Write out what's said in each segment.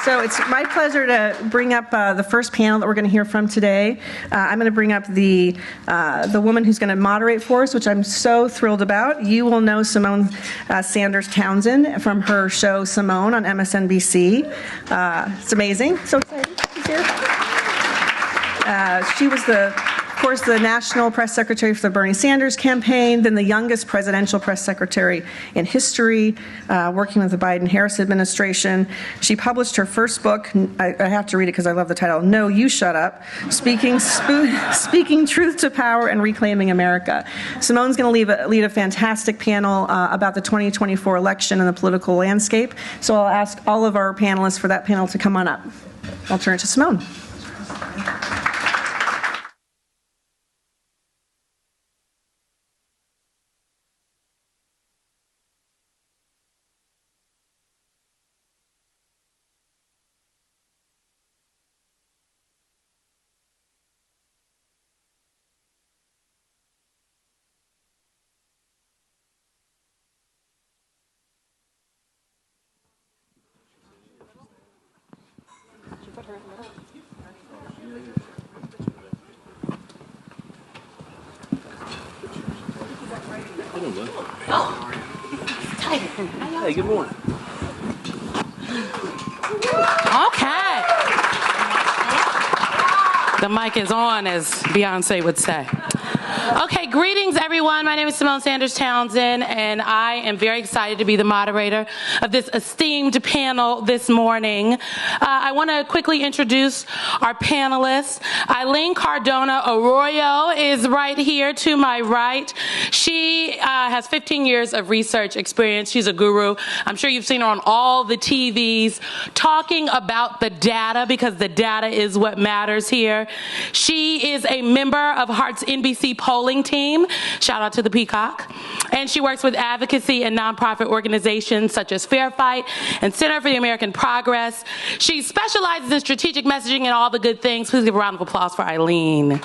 So it's my pleasure to bring up the first panel that we're going to hear from today. I'm going to bring up the woman who's going to moderate for us, which I'm so thrilled about. You will know Symone Sanders Townsend from her show Symone on MSNBC. It's amazing. So excited. She's here. She was of course, the National Press Secretary for the Bernie Sanders campaign, then the youngest presidential press secretary in history, working with the Biden-Harris administration. She published her first book, I have to read it because I love the title, No, You Shut Up, Speaking Truth to Power and Reclaiming America. Symone's going to lead a fantastic panel about the 2024 election and the political landscape. So I'll ask all of our panelists for that panel to come on up. I'll turn it to Symone. Hey, good morning. Okay. The mic is on, as Beyonce would say. Okay, greetings everyone. My name is Symone Sanders Townsend, and I am very excited to be the moderator of this esteemed panel this morning. I want to quickly introduce our panelists. Eileen Cardona Arroyo is right here to my right. She has 15 years of research experience. She's a guru. I'm sure you've seen her on all the TVs talking about the data, because the data is what matters here. She is a member of Hart's NBC polling team. Shout out to the Peacock. And she works with advocacy and nonprofit organizations such as Fair Fight and Center for the American Progress. She specializes in strategic messaging and all the good things. Please give a round of applause for Eileen.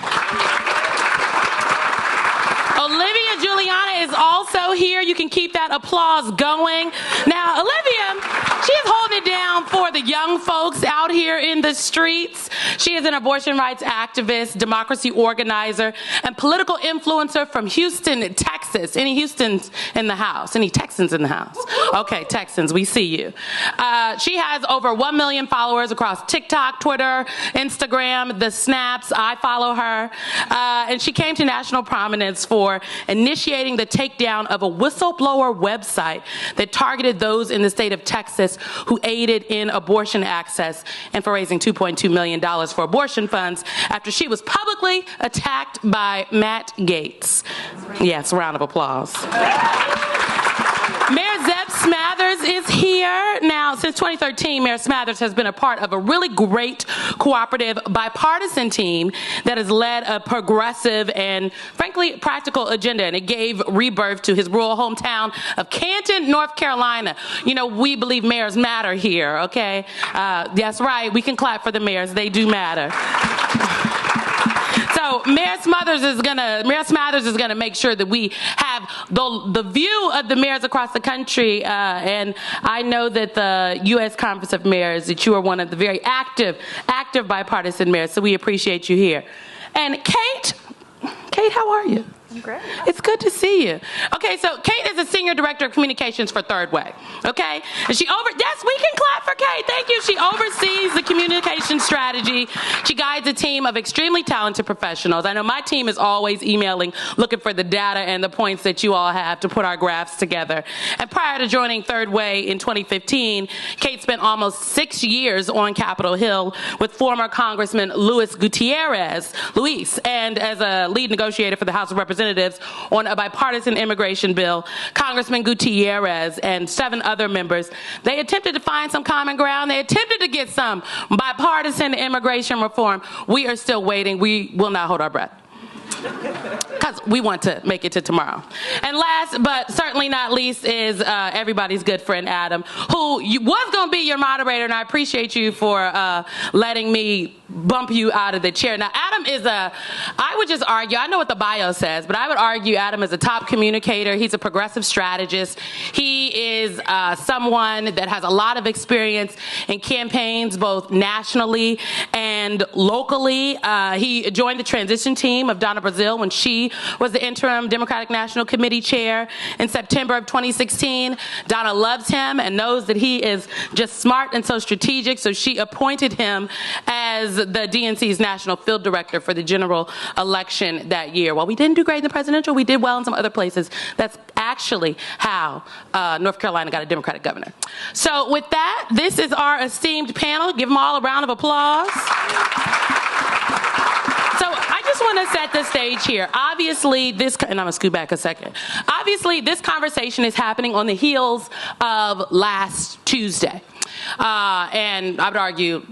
Olivia Julianna is also here. You can keep that applause going. Now, Olivia, she is holding it down for the young folks out here in the streets. She is an abortion rights activist, democracy organizer, and political influencer from Houston, Texas. Any Houstons in the house? Any Texans in the house? Okay, Texans, we see you. She has over 1 million followers across TikTok, Twitter, Instagram, the Snaps. I follow her. And she came to national prominence for initiating the takedown of a whistleblower website that targeted those in the state of Texas who aided in abortion access, and for raising $2.2 million for abortion funds after she was publicly attacked by Matt Gaetz. Yes, round of applause. Mayor Zeb Smathers is here. Now, since 2013, Mayor Smathers has been a part of a really great cooperative bipartisan team that has led a progressive and, frankly, practical agenda, and it gave rebirth to his rural hometown of Canton, North Carolina. You know, we believe mayors matter here, okay? That's right, we can clap for the mayors. They do matter. So Mayor Smathers is gonna make sure that we have the view of the mayors across the country, and I know that the U.S. Conference of Mayors, that you are one of the very active bipartisan mayors, so we appreciate you here. And Kate, how are you? I'm great. It's good to see you. Okay, so Kate is a senior director of communications for Third Way. Okay, and yes, we can clap for Kate. Thank you. She oversees the communication strategy. She guides a team of extremely talented professionals. I know my team is always emailing, looking for the data and the points that you all have to put our graphs together. And prior to joining Third Way in 2015, Kate spent almost 6 years on Capitol Hill with former Congressman Luis Gutierrez, and as a lead negotiator for the House of Representatives on a bipartisan immigration bill. Congressman Gutierrez and 7 other members, they attempted to find some common ground. They attempted to get some bipartisan immigration reform. We are still waiting. We will not hold our breath, because we want to make it to tomorrow. And last but certainly not least is everybody's good friend Adam, who was going to be your moderator, and I appreciate you for letting me bump you out of the chair. Now, Adam is I would just argue, I know what the bio says, but I would argue Adam is a top communicator. He's a progressive strategist. He is someone that has a lot of experience in campaigns, both nationally and locally. He joined the transition team of Donna Brazile when she was the interim Democratic National Committee chair in September of 2016. Donna loves him and knows that he is just smart and so strategic, so she appointed him as the DNC's national field director for the general election that year. While we didn't do great in the presidential, we did well in some other places. That's actually how North Carolina got a Democratic governor. So with that, this is our esteemed panel. Give them all a round of applause. So I just want to set the stage here. Obviously, and I'm going to scoot back a second. Obviously, this conversation is happening on the heels of last Tuesday. And I would argue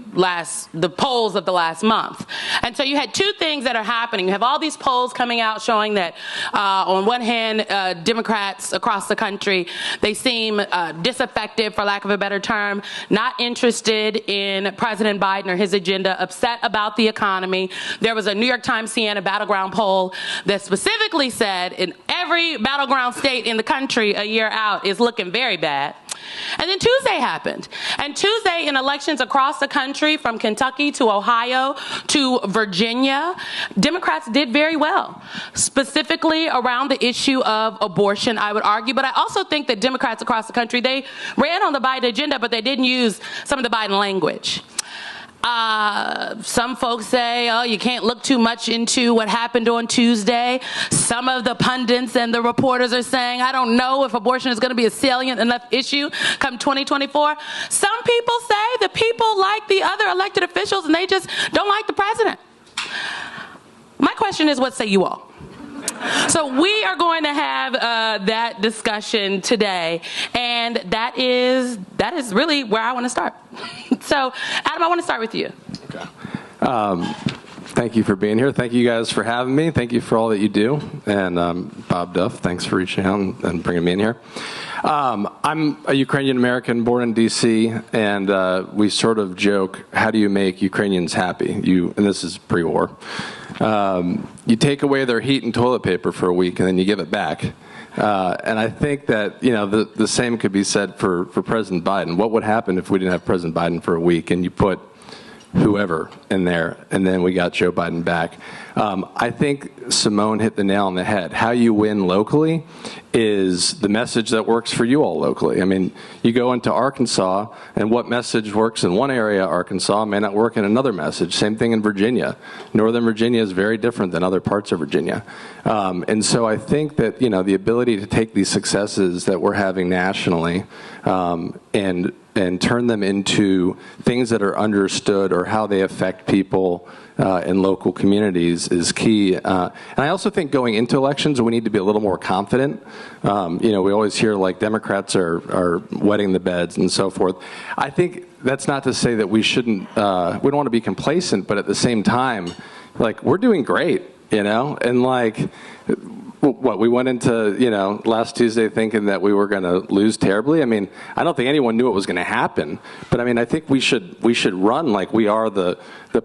the polls of the last month. And so you had two things that are happening. You have all these polls coming out showing that on one hand, Democrats across the country, they seem disaffected, for lack of a better term, not interested in President Biden or his agenda, upset about the economy. There was a New York Times Siena battleground poll that specifically said in every battleground state in the country a year out is looking very bad. And then Tuesday happened. And Tuesday, in elections across the country, from Kentucky to Ohio to Virginia, Democrats did very well, specifically around the issue of abortion, I would argue. But I also think that Democrats across the country, they ran on the Biden agenda, but they didn't use some of the Biden language. Some folks say, oh, you can't look too much into what happened on Tuesday. Some of the pundits and the reporters are saying, I don't know if abortion is going to be a salient enough issue come 2024. Some people say the people like the other elected officials and they just don't like the president. My question is, what say you all? So we are going to have that discussion today, and that is really where I want to start. So, Adam, I want to start with you. Okay. Thank you for being here. Thank you guys for having me. Thank you for all that you do. And Bob Duff, thanks for reaching out and bringing me in here. I'm a Ukrainian American born in D.C., and we sort of joke, how do you make Ukrainians happy? And this is pre-war. You take away their heat and toilet paper for a week, and then you give it back. And I think that, the same could be said for President Biden. What would happen if we didn't have President Biden for a week and you put whoever in there, and then we got Joe Biden back? I think Symone hit the nail on the head. How you win locally is the message that works for you all locally. I mean, you go into Arkansas, and what message works in one area of Arkansas may not work in another message. Same thing in Virginia. Northern Virginia is very different than other parts of Virginia. And so I think that, the ability to take these successes that we're having nationally and turn them into things that are understood or how they affect people in local communities is key. And I also think going into elections, we need to be a little more confident. We always hear like Democrats are wetting the beds and so forth. I think that's not to say that we shouldn't, we don't want to be complacent, but at the same time, like, we're doing great, and like, what, we went into, last Tuesday thinking that we were going to lose terribly. I mean, I don't think anyone knew it was going to happen. But I mean, I think we should run like we are the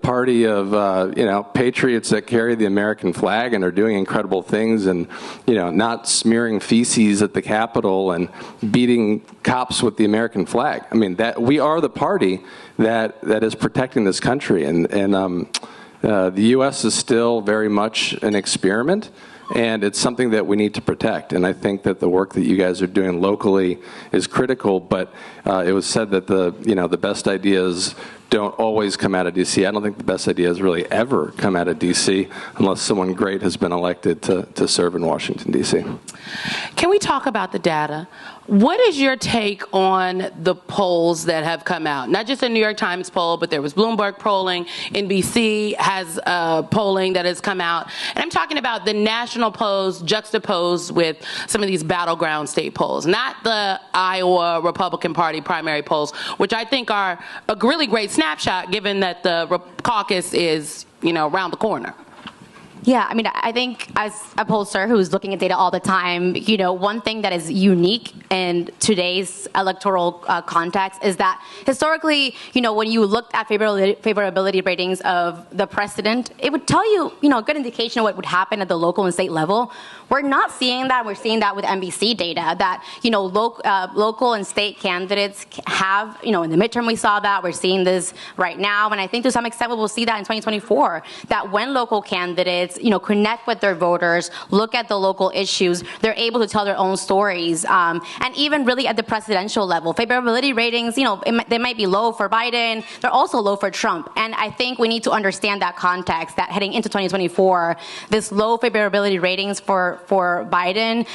party of, patriots that carry the American flag and are doing incredible things and, not smearing feces at the Capitol and beating cops with the American flag. I mean, that we are the party that is protecting this country. And the U.S. is still very much an experiment. And it's something that we need to protect. And I think that the work that you guys are doing locally is critical. But it was said that the best ideas don't always come out of D.C. I don't think the best ideas really ever come out of D.C. unless someone great has been elected to serve in Washington, D.C. Can we talk about the data? What is your take on the polls that have come out? Not just a New York Times poll, but there was Bloomberg polling. NBC has polling that has come out. And I'm talking about the national polls juxtaposed with some of these battleground state polls, not the Iowa Republican Party primary polls, which I think are a really great snapshot given that the caucus is, around the corner. Yeah, I mean, I think as a pollster who's looking at data all the time, one thing that is unique in today's electoral context is that historically, when you looked at favorability ratings of the president, it would tell you, a good indication of what would happen at the local and state level. We're not seeing that. We're seeing that with NBC data that, local and state candidates have, in the midterm we saw that. We're seeing this right now. And I think to some extent we will see that in 2024, that when local candidates, connect with their voters, look at the local issues, they're able to tell their own stories. And even really at the presidential level, favorability ratings, they might be low for Biden. They're also low for Trump. And I think we need to understand that context, that heading into 2024, this low favorability ratings for Biden,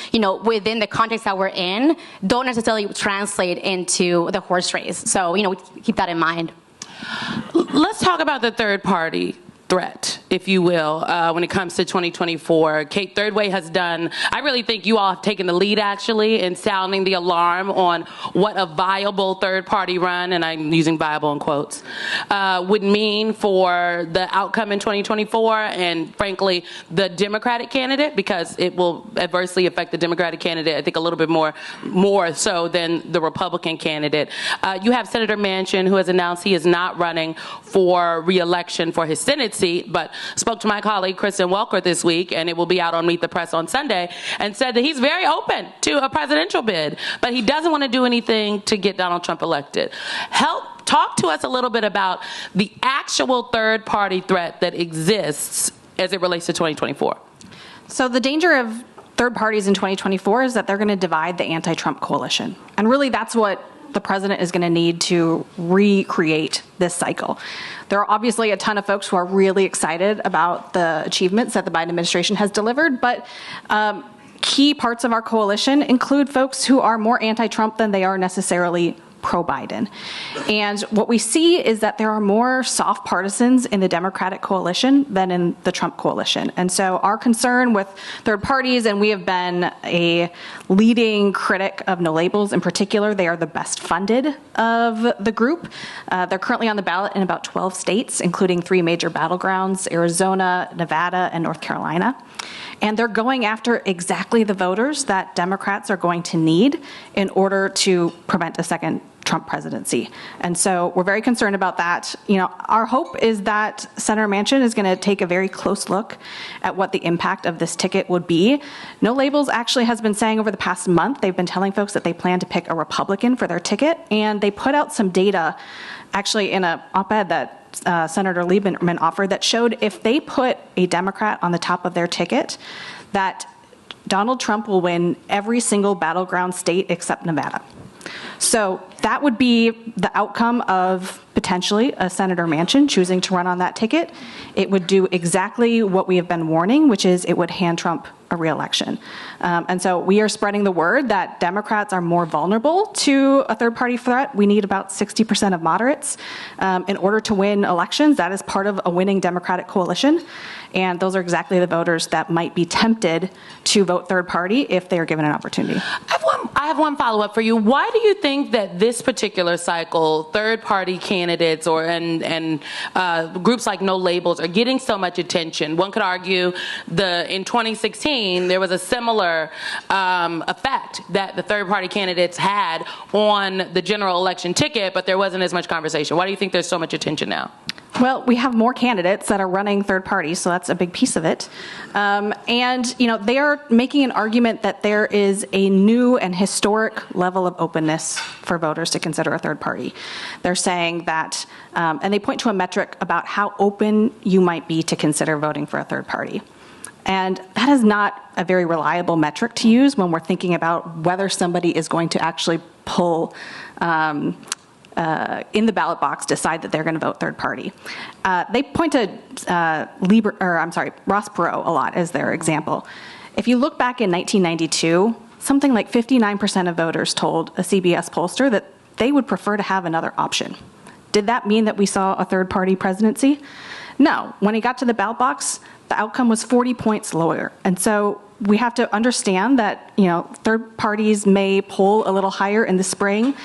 within the context that we're in, don't necessarily translate into the horse race. So, keep that in mind. Let's talk about the third party threat, if you will, when it comes to 2024. Kate, Third Way has done, I really think you all have taken the lead, actually, in sounding the alarm on what a viable third-party run, and I'm using viable in quotes, would mean for the outcome in 2024 and, frankly, the Democratic candidate, because it will adversely affect the Democratic candidate, I think, a little bit more so than the Republican candidate. You have Senator Manchin, who has announced he is not running for re-election for his Senate seat, but spoke to my colleague Kristen Welker this week, and it will be out on Meet the Press on Sunday, and said that he's very open to a presidential bid, but he doesn't want to do anything to get Donald Trump elected. Talk to us a little bit about the actual third-party threat that exists as it relates to 2024. So the danger of third parties in 2024 is that they're going to divide the anti-Trump coalition. And really that's what the president is going to need to recreate this cycle. There are obviously a ton of folks who are really excited about the achievements that the Biden administration has delivered, but key parts of our coalition include folks who are more anti-Trump than they are necessarily pro-Biden. And what we see is that there are more soft partisans in the Democratic coalition than in the Trump coalition. And so our concern with third parties, and we have been a leading critic of no labels in particular, they are the best funded of the group. They're currently on the ballot in about 12 states, including 3 major battlegrounds, Arizona, Nevada, and North Carolina. And they're going after exactly the voters that Democrats are going to need in order to prevent a second Trump presidency. And so we're very concerned about that. Our hope is that Senator Manchin is going to take a very close look at what the impact of this ticket would be. No Labels actually has been saying over the past month, they've been telling folks that they plan to pick a Republican for their ticket, and they put out some data actually in an op-ed that Senator Lieberman offered that showed if they put a Democrat on the top of their ticket, that Donald Trump will win every single battleground state except Nevada. So that would be the outcome of potentially a Senator Manchin choosing to run on that ticket. It would do exactly what we have been warning, which is it would hand Trump a re-election. And so we are spreading the word that Democrats are more vulnerable to a third-party threat. We need about 60% of moderates in order to win elections. That is part of a winning Democratic coalition. And those are exactly the voters that might be tempted to vote third party if they are given an opportunity. I have one follow-up for you. Why do you think that this particular cycle, third-party candidates and groups like No Labels are getting so much attention? One could argue in 2016 there was a similar effect that the third-party candidates had on the general election ticket, but there wasn't as much conversation. Why do you think there's so much attention now? Well, we have more candidates that are running third parties, so that's a big piece of it. They are making an argument that there is a new and historic level of openness for voters to consider a third party. They're saying that, and they point to a metric about how open you might be to consider voting for a third party. And that is not a very reliable metric to use when we're thinking about whether somebody is going to actually pull in the ballot box, decide that they're going to vote third party. They point to Ross Perot a lot as their example. If you look back in 1992, something like 59% of voters told a CBS pollster that they would prefer to have another option. Did that mean that we saw a third party presidency? No. When he got to the ballot box, the outcome was 40 points lower. And so we have to understand that, third parties may poll a little higher in the spring.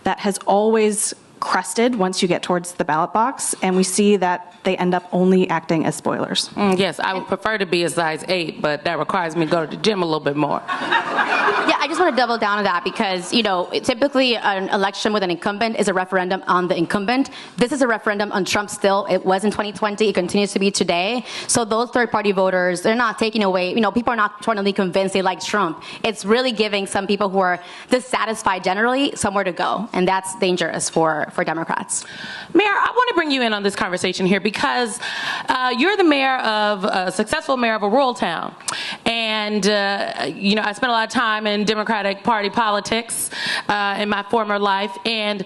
That has always crested once you get towards the ballot box, and we see that they end up only acting as spoilers. Yes, I would prefer to be a size 8, but that requires me to go to the gym a little bit more. Yeah, I just want to double down on that because, typically an election with an incumbent is a referendum on the incumbent. This is a referendum on Trump still. It was in 2020. It continues to be today. So those third-party voters, they're not taking away, people are not trying to be convinced they like Trump. It's really giving some people who are dissatisfied generally somewhere to go, and that's dangerous for Democrats. Mayor, I want to bring you in on this conversation here because you're the successful mayor of a rural town. And, I spent a lot of time in Democratic Party politics in my former life. And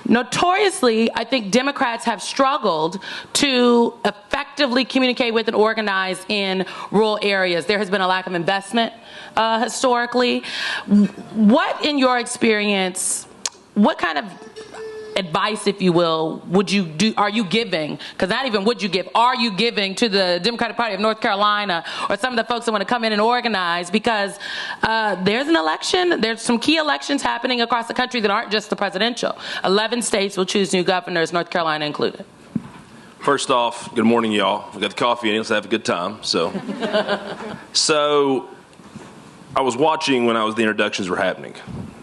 notoriously, I think Democrats have struggled to effectively communicate with and organize in rural areas. There has been a lack of investment historically. What, in your experience, what kind of advice, if you will, are you giving? Because not even would you give, are you giving to the Democratic Party of North Carolina or some of the folks that want to come in and organize? Because there's an election, there's some key elections happening across the country that aren't just the presidential. 11 states will choose new governors, North Carolina included. First off, good morning, y'all. We got the coffee in, let's have a good time. So I was watching when the introductions were happening,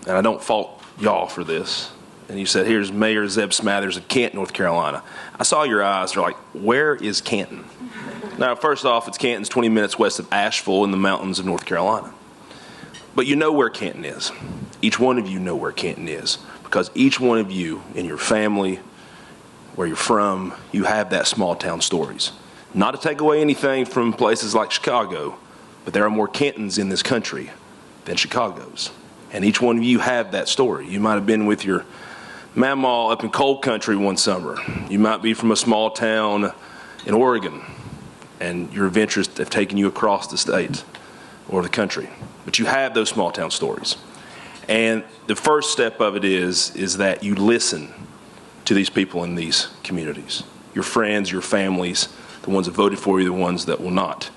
and I don't fault y'all for this. And you said, here's Mayor Zeb Smathers of Canton, North Carolina. I saw your eyes. They're like, where is Canton? Now, first off, Canton's 20 minutes west of Asheville in the mountains of North Carolina. But you know where Canton is. Each one of you know where Canton is because each one of you in your family, where you're from, you have that small town stories. Not to take away anything from places like Chicago, but there are more Cantons in this country than Chicago's. And each one of you have that story. You might have been with your Mamaw up in coal country one summer. You might be from a small town in Oregon, and your adventures have taken you across the state or the country. But you have those small town stories. And the first step of it is that you listen to these people in these communities, your friends, your families, the ones that voted for you, the ones that will not,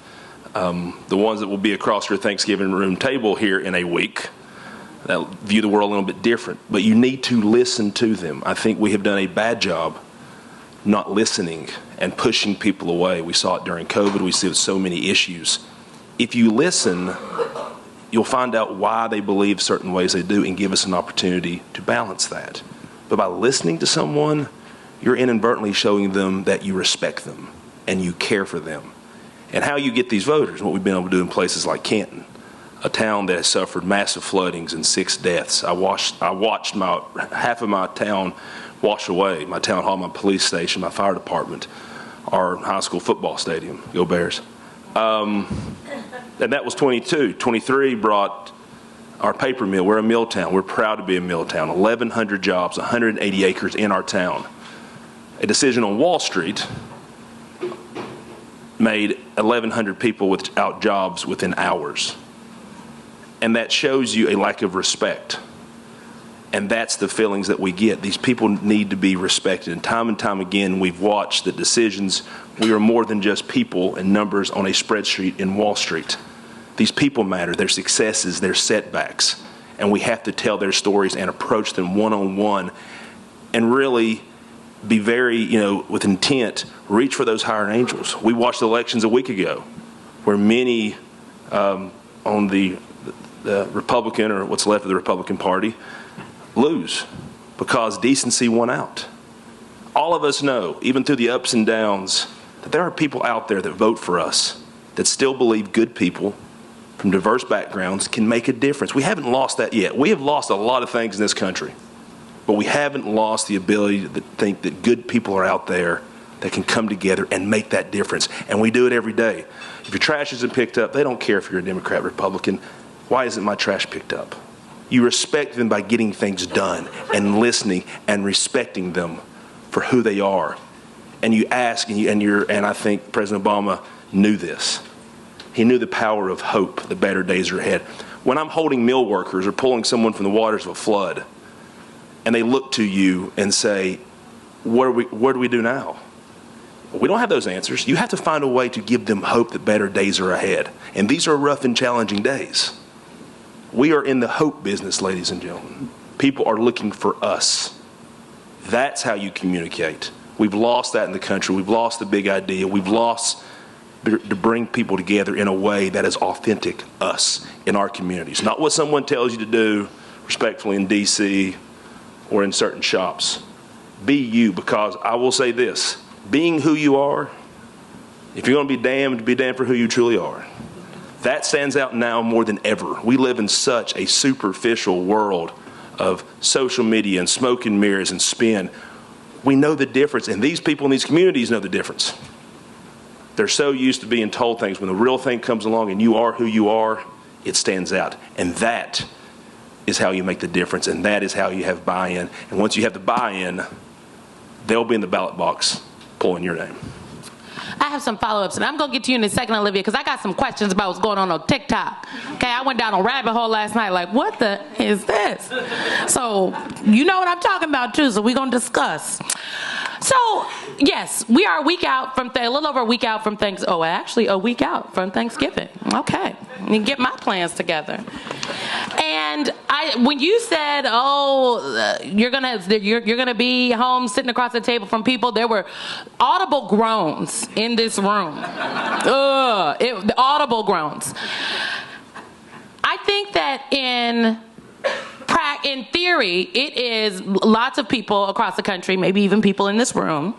the ones that will be across your Thanksgiving room table here in a week, that view the world a little bit different, but you need to listen to them. I think we have done a bad job not listening and pushing people away. We saw it during COVID. We see it with so many issues. If you listen, you'll find out why they believe certain ways they do and give us an opportunity to balance that. But by listening to someone, you're inadvertently showing them that you respect them and you care for them. And how you get these voters, what we've been able to do in places like Canton, a town that has suffered massive floodings and 6 deaths. I watched half of my town wash away, my town hall, my police station, my fire department, our high school football stadium. Go Bears. And that was 22. 23 brought our paper mill. We're a mill town. We're proud to be a mill town. 1,100 jobs, 180 acres in our town. A decision on Wall Street made 1,100 people without jobs within hours. And that shows you a lack of respect. And that's the feelings that we get. These people need to be respected. And time again, we've watched the decisions. We are more than just people and numbers on a spreadsheet in Wall Street. These people matter, their successes, their setbacks. And we have to tell their stories and approach them one-on-one and really be very, with intent, reach for those higher angels. We watched elections a week ago where many on the Republican, or what's left of the Republican Party, lose because decency won out. All of us know, even through the ups and downs, that there are people out there that vote for us that still believe good people from diverse backgrounds can make a difference. We haven't lost that yet. We have lost a lot of things in this country, but we haven't lost the ability to think that good people are out there that can come together and make that difference. And we do it every day. If your trash isn't picked up, they don't care if you're a Democrat, Republican. Why isn't my trash picked up? You respect them by getting things done and listening and respecting them for who they are. And you ask, and I think President Obama knew this. He knew the power of hope, the better days are ahead. When I'm holding mill workers or pulling someone from the waters of a flood, and they look to you and say, what do we do now? We don't have those answers. You have to find a way to give them hope that better days are ahead. And these are rough and challenging days. We are in the hope business, ladies and gentlemen. People are looking for us. That's how you communicate. We've lost that in the country. We've lost the big idea. We've lost to bring people together in a way that is authentic us in our communities. Not what someone tells you to do, respectfully, in D.C. or in certain shops. Be you, because I will say this, being who you are, if you're going to be damned for who you truly are. That stands out now more than ever. We live in such a superficial world of social media and smoke and mirrors and spin. We know the difference, and these people in these communities know the difference. They're so used to being told things. When the real thing comes along and you are who you are, it stands out. And that is how you make the difference, and that is how you have buy-in. And once you have the buy-in, they'll be in the ballot box pulling your name. I have some follow-ups, and I'm going to get to you in a second, Olivia, because I got some questions about what's going on TikTok. Okay, I went down a rabbit hole last night, like, what the is this? So, you know what I'm talking about, too, so we're going to discuss. So, yes, we are a week out from, a little over a week out from Thanksgiving. Oh, actually, a week out from Thanksgiving. Okay, let me get my plans together. And when you said, you're gonna be home sitting across the table from people, there were audible groans in this room. The audible groans. I think that in theory, it is lots of people across the country, maybe even people in this room,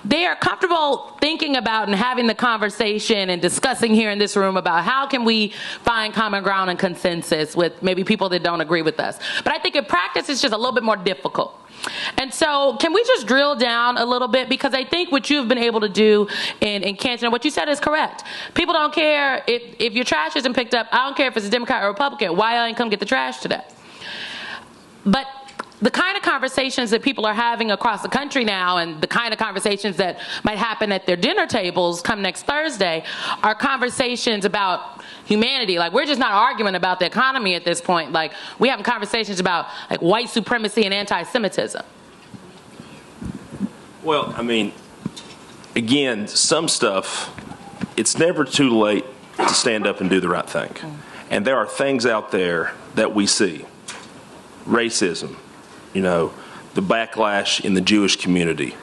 they are comfortable thinking about and having the conversation and discussing here in this room about how can we find common ground and consensus with maybe people that don't agree with us. But I think in practice, it's just a little bit more difficult. And so can we just drill down a little bit? Because I think what you've been able to do in Canton, what you said is correct. People don't care if your trash isn't picked up. I don't care if it's a Democrat or Republican. Why I didn't come get the trash today? But the kind of conversations that people are having across the country now, and the kind of conversations that might happen at their dinner tables come next Thursday, are conversations about humanity. Like, we're just not arguing about the economy at this point. Like, we're having conversations about like white supremacy and anti-Semitism. Well, I mean, again, some stuff, it's never too late to stand up and do the right thing. And there are things out there that we see. Racism, the backlash in the Jewish community.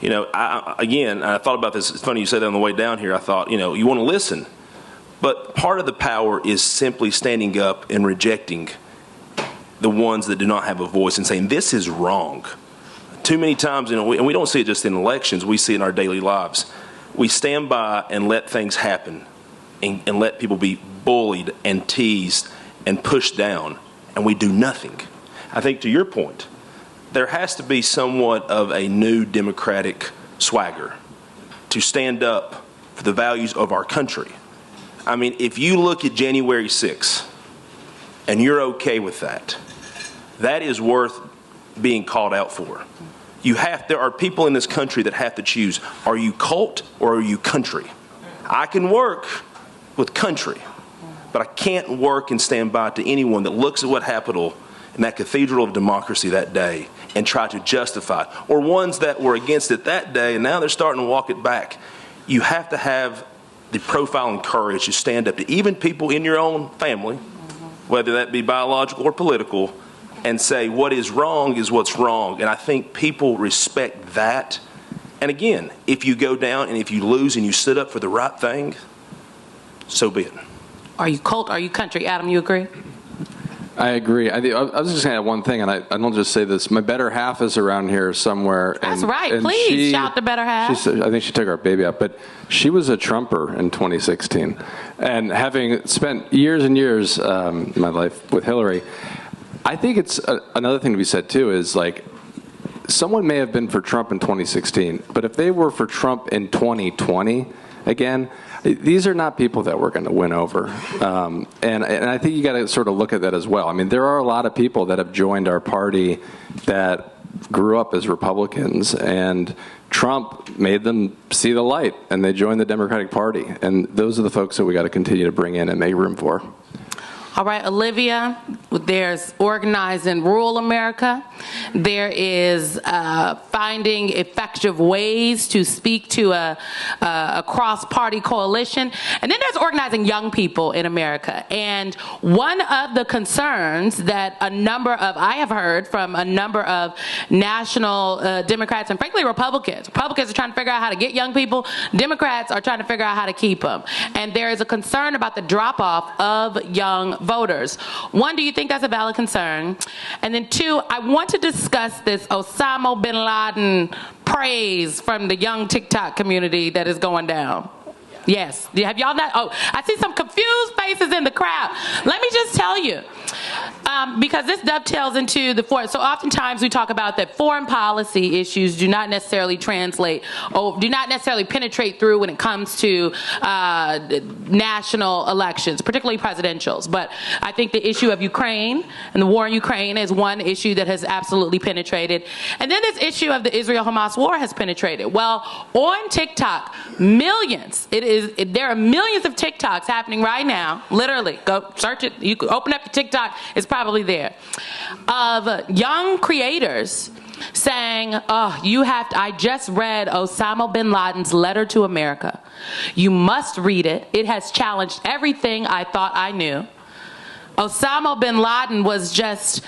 I thought about this. It's funny you said that on the way down here. I thought, you want to listen. But part of the power is simply standing up and rejecting the ones that do not have a voice and saying, this is wrong. Too many times, and we don't see it just in elections, we see it in our daily lives. We stand by and let things happen and let people be bullied and teased and pushed down, and we do nothing. I think to your point, there has to be somewhat of a new democratic swagger to stand up for the values of our country. I mean, if you look at January 6th and you're okay with that, that is worth being called out for. There are people in this country that have to choose, are you cult or are you country? I can work with country, but I can't work and stand by to anyone that looks at what happened in that cathedral of democracy that day and try to justify it, or ones that were against it that day and now they're starting to walk it back. You have to have the profile and courage to stand up to even people in your own family, whether that be biological or political, and say what is wrong is what's wrong. And I think people respect that. And again, if you go down and if you lose and you sit up for the right thing, so be it. Are you cult? Are you country? Adam, you agree? I agree. I was just going to add one thing, and I don't just say this. My better half is around here somewhere. That's right. And please shout the better half. I think she took our baby out, but she was a Trumper in 2016. And having spent years and years in my life with Hillary, I think it's another thing to be said, too, is like someone may have been for Trump in 2016, but if they were for Trump in 2020, again, these are not people that we're going to win over. And I think you got to sort of look at that as well. I mean, there are a lot of people that have joined our party that grew up as Republicans, and Trump made them see the light, and they joined the Democratic Party. And those are the folks that we got to continue to bring in and make room for. All right, Olivia, there's organizing rural America. There is finding effective ways to speak to a cross-party coalition. And then there's organizing young people in America. And one of the concerns that I have heard from a number of national Democrats and frankly Republicans are trying to figure out how to get young people. Democrats are trying to figure out how to keep them. And there is a concern about the drop-off of young voters. One, do you think that's a valid concern? And then two, I want to discuss this Osama bin Laden praise from the young TikTok community that is going down. Yes. Have y'all not? Oh, I see some confused faces in the crowd. Let me just tell you, because this dovetails into so oftentimes we talk about that foreign policy issues do not necessarily translate or do not necessarily penetrate through when it comes to national elections, particularly presidentials. But I think the issue of Ukraine and the war in Ukraine is one issue that has absolutely penetrated. And then this issue of the Israel-Hamas war has penetrated. Well, on TikTok, millions, there are millions of TikToks happening right now, literally, go search it, you can open up the TikTok, it's probably there, of young creators saying, I just read Osama bin Laden's letter to America. You must read it. It has challenged everything I thought I knew. Osama bin Laden was just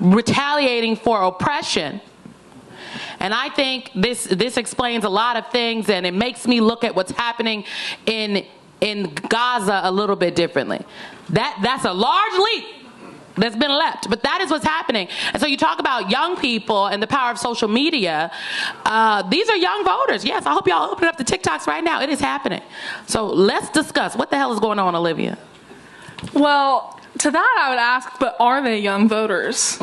retaliating for oppression. And I think this explains a lot of things, and it makes me look at what's happening in Gaza a little bit differently. That's a large leap that's been left, but that is what's happening. And so you talk about young people and the power of social media. These are young voters. Yes, I hope y'all open up the TikToks right now. It is happening. So let's discuss what the hell is going on, Olivia. Well, to that I would ask, but are they young voters?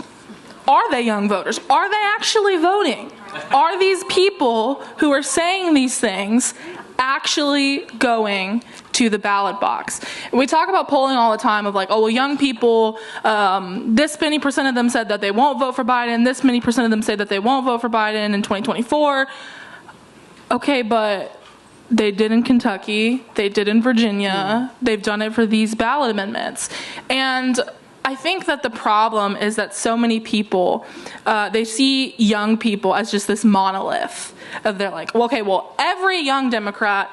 Are they young voters? Are they actually voting? Are these people who are saying these things actually going to the ballot box? We talk about polling all the time of like, oh, well, young people, this many percent of them said that they won't vote for Biden. This many percent of them say that they won't vote for Biden in 2024. Okay, but they did in Kentucky. They did in Virginia. They've done it for these ballot amendments. And I think that the problem is that so many people, they see young people as just this monolith. They're like, well, okay, well, every young Democrat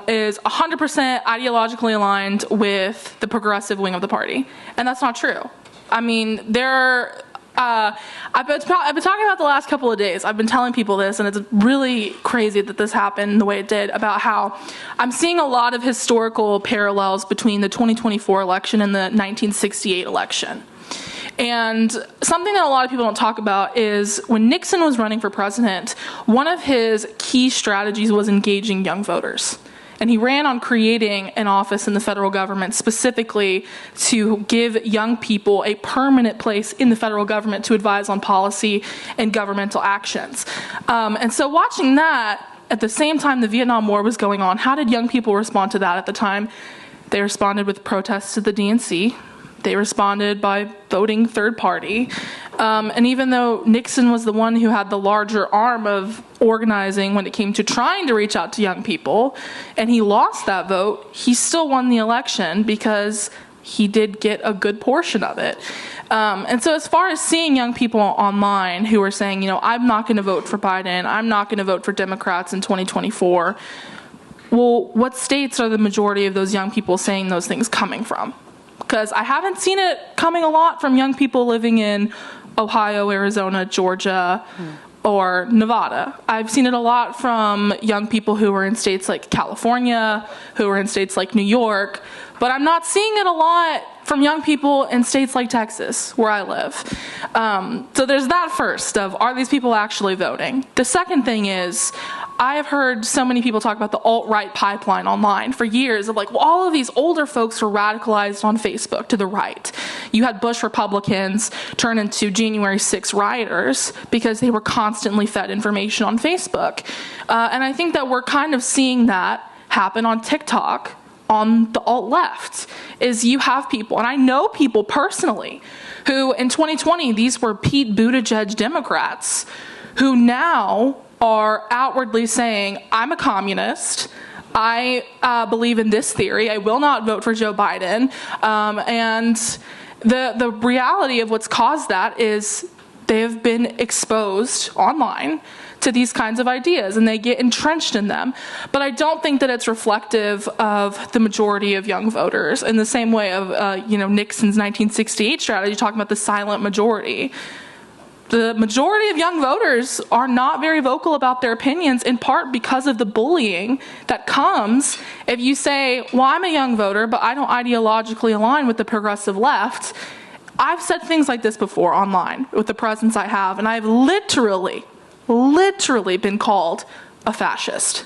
is 100% ideologically aligned with the progressive wing of the party. And that's not true. I mean, I've been talking about the last couple of days. I've been telling people this, and it's really crazy that this happened the way it did, about how I'm seeing a lot of historical parallels between the 2024 election and the 1968 election. And something that a lot of people don't talk about is when Nixon was running for president, one of his key strategies was engaging young voters. And he ran on creating an office in the federal government specifically to give young people a permanent place in the federal government to advise on policy and governmental actions. And so watching that, at the same time the Vietnam War was going on, how did young people respond to that at the time? They responded with protests to the DNC. They responded by voting third party. And even though Nixon was the one who had the larger arm of organizing when it came to trying to reach out to young people, and he lost that vote, he still won the election because he did get a good portion of it. And so as far as seeing young people online who are saying, I'm not going to vote for Biden, I'm not going to vote for Democrats in 2024, well, what states are the majority of those young people saying those things coming from? Because I haven't seen it coming a lot from young people living in Ohio, Arizona, Georgia, or Nevada. I've seen it a lot from young people who are in states like California, who are in states like New York, but I'm not seeing it a lot from young people in states like Texas, where I live. So there's that first of, are these people actually voting? The second thing is, I have heard so many people talk about the alt-right pipeline online for years of like, well, all of these older folks were radicalized on Facebook to the right. You had Bush Republicans turn into January 6 rioters because they were constantly fed information on Facebook. And I think that we're kind of seeing that happen on TikTok on the alt-left, is you have people, and I know people personally, who in 2020, these were Pete Buttigieg Democrats, who now are outwardly saying, I'm a communist, I believe in this theory. I will not vote for Joe Biden. And the reality of what's caused that is they have been exposed online to these kinds of ideas, and they get entrenched in them. But I don't think that it's reflective of the majority of young voters in the same way of Nixon's 1968 strategy, talking about the silent majority. The majority of young voters are not very vocal about their opinions, in part because of the bullying that comes if you say, well, I'm a young voter, but I don't ideologically align with the progressive left. I've said things like this before online with the presence I have, and I've literally been called a fascist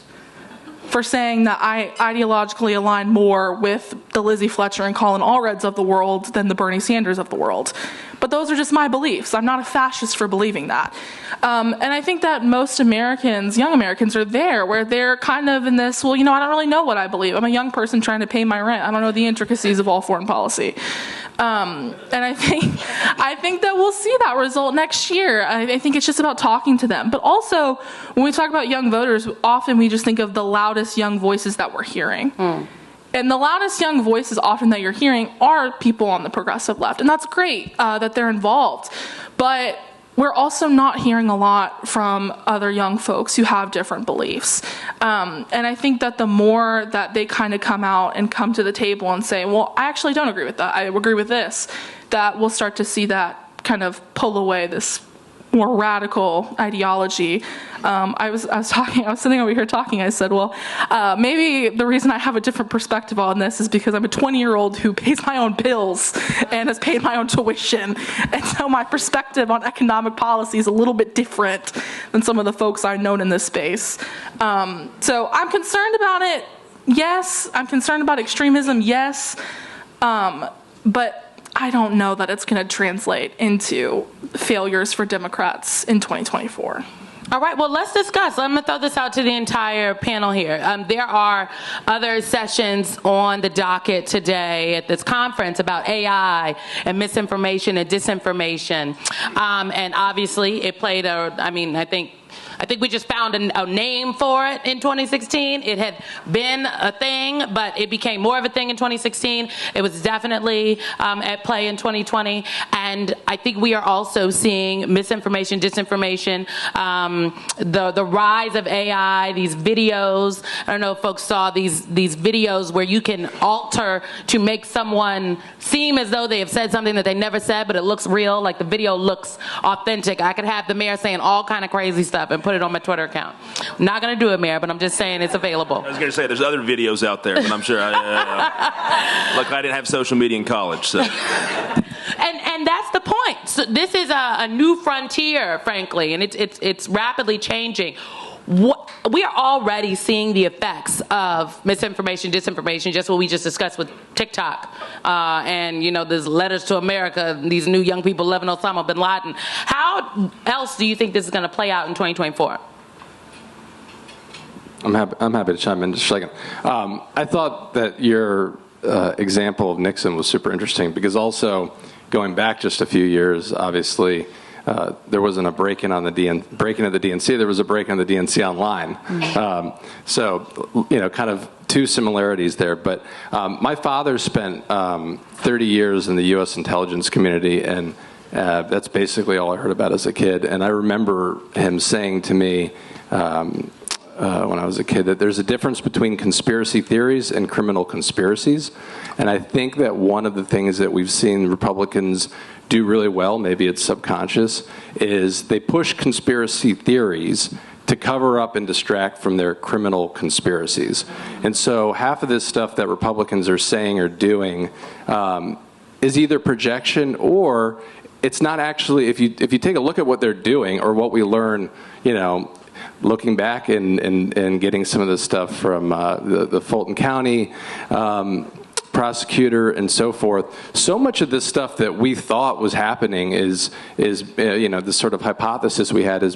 for saying that I ideologically align more with the Lizzie Fletcher and Colin Allreds of the world than the Bernie Sanders of the world. But those are just my beliefs. I'm not a fascist for believing that. And I think that most Americans, young Americans, are there where they're kind of in this, well, I don't really know what I believe. I'm a young person trying to pay my rent. I don't know the intricacies of all foreign policy. And I think that we'll see that result next year. I think it's just about talking to them. But also, when we talk about young voters, often we just think of the loudest young voices that we're hearing. And the loudest young voices often that you're hearing are people on the progressive left. And that's great that they're involved. But we're also not hearing a lot from other young folks who have different beliefs. And I think that the more that they kind of come out and come to the table and say, well, I actually don't agree with that, I agree with this, that we'll start to see that kind of pull away this more radical ideology. I was sitting over here talking. I said, well, maybe the reason I have a different perspective on this is because I'm a 20-year-old who pays my own bills and has paid my own tuition. And so my perspective on economic policy is a little bit different than some of the folks I've known in this space. So I'm concerned about it. Yes. I'm concerned about extremism. Yes. But I don't know that it's going to translate into failures for Democrats in 2024. All right, well, let's discuss. I'm going to throw this out to the entire panel here. There are other sessions on the docket today at this conference about AI and misinformation and disinformation. And obviously, it played I think we just found a name for it in 2016. It had been a thing, but it became more of a thing in 2016. It was definitely at play in 2020. And I think we are also seeing misinformation, disinformation, the rise of AI, these videos. I don't know if folks saw these videos where you can alter to make someone seem as though they have said something that they never said, but it looks real, like the video looks authentic. I could have the mayor saying all kind of crazy stuff and put it on my Twitter account. I'm not going to do it, Mayor, but I'm just saying it's available. I was going to say there's other videos out there, but I'm sure look, I didn't have social media in college, so. And that's the point. So this is a new frontier, frankly, and it's rapidly changing. We are already seeing the effects of misinformation, disinformation, just what we just discussed with TikTok. And, there's letters to America, these new young people loving Osama bin Laden. How else do you think this is going to play out in 2024? I'm happy to chime in just a second. I thought that your example of Nixon was super interesting because also going back just a few years, obviously, there wasn't a break-in of the DNC. There was a break on the DNC online. So, kind of two similarities there. But my father spent 30 years in the U.S. intelligence community, and that's basically all I heard about as a kid. And I remember him saying to me when I was a kid that there's a difference between conspiracy theories and criminal conspiracies. And I think that one of the things that we've seen Republicans do really well, maybe it's subconscious, is they push conspiracy theories to cover up and distract from their criminal conspiracies. And so half of this stuff that Republicans are saying or doing is either projection or it's not actually, if you take a look at what they're doing or what we learn, looking back and getting some of this stuff from the Fulton County prosecutor and so forth. So much of this stuff that we thought was happening is this sort of hypothesis we had is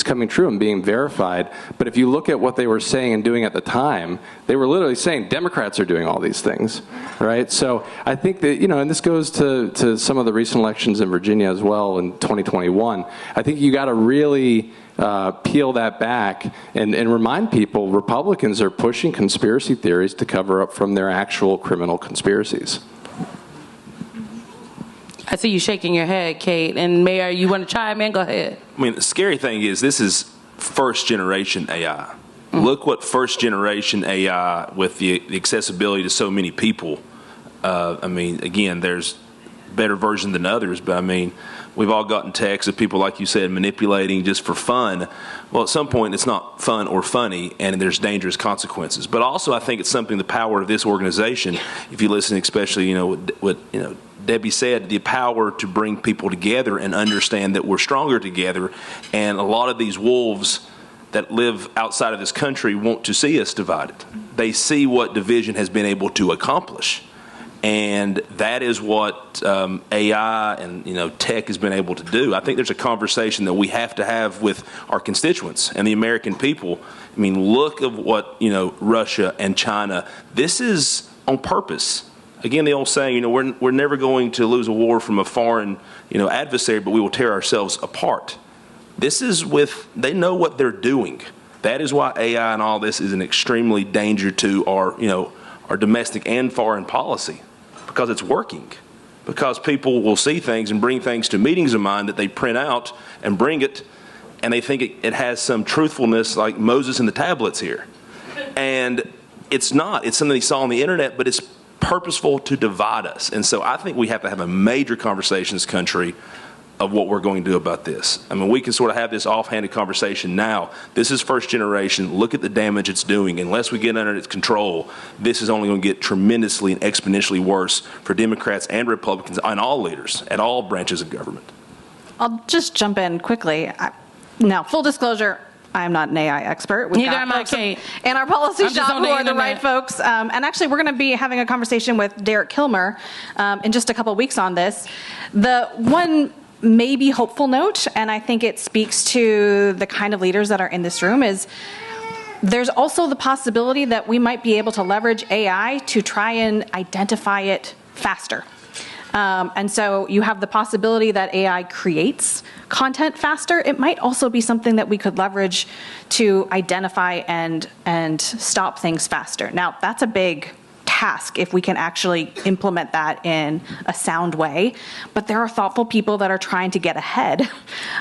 coming true and being verified. But if you look at what they were saying and doing at the time, they were literally saying Democrats are doing all these things, right? So I think that, and this goes to some of the recent elections in Virginia as well in 2021. I think you got to really peel that back and remind people Republicans are pushing conspiracy theories to cover up from their actual criminal conspiracies. I see you shaking your head, Kate. And Mayor, you want to chime in? Go ahead. I mean, the scary thing is this is first-generation AI. Look what first-generation AI with the accessibility to so many people. I mean, again, there's better version than others, but I mean, we've all gotten texts of people, like you said, manipulating just for fun. Well, at some point, it's not fun or funny, and there's dangerous consequences. But also, I think it's something, the power of this organization, if you listen, especially, what Debbie said, the power to bring people together and understand that we're stronger together. And a lot of these wolves that live outside of this country want to see us divided. They see what division has been able to accomplish. And that is what AI and tech has been able to do. I think there's a conversation that we have to have with our constituents and the American people. I mean, look at what Russia and China. This is on purpose. Again, the old saying, we're never going to lose a war from a foreign adversary, but we will tear ourselves apart. This is they know what they're doing. That is why AI and all this is an extremely danger to our domestic and foreign policy. Because it's working. Because people will see things and bring things to meetings of mine that they print out and bring it, and they think it has some truthfulness like Moses and the tablets here. And it's not. It's something they saw on the internet, but it's purposeful to divide us. And so I think we have to have a major conversation in this country of what we're going to do about this. I mean, we can sort of have this offhanded conversation now. This is first generation. Look at the damage it's doing. Unless we get under its control, this is only going to get tremendously and exponentially worse for Democrats and Republicans and all leaders at all branches of government. I'll just jump in quickly. Now, full disclosure, I am not an AI expert. We've Neither got am I, folks Kate. in our policy I'm just shop on who the are the internet. right folks. And actually, we're going to be having a conversation with Derek Kilmer in just a couple of weeks on this. The one maybe hopeful note, and I think it speaks to the kind of leaders that are in this room, is there's also the possibility that we might be able to leverage AI to try and identify it faster. And so you have the possibility that AI creates content faster. It might also be something that we could leverage to identify and stop things faster. Now, that's a big task if we can actually implement that in a sound way. But there are thoughtful people that are trying to get ahead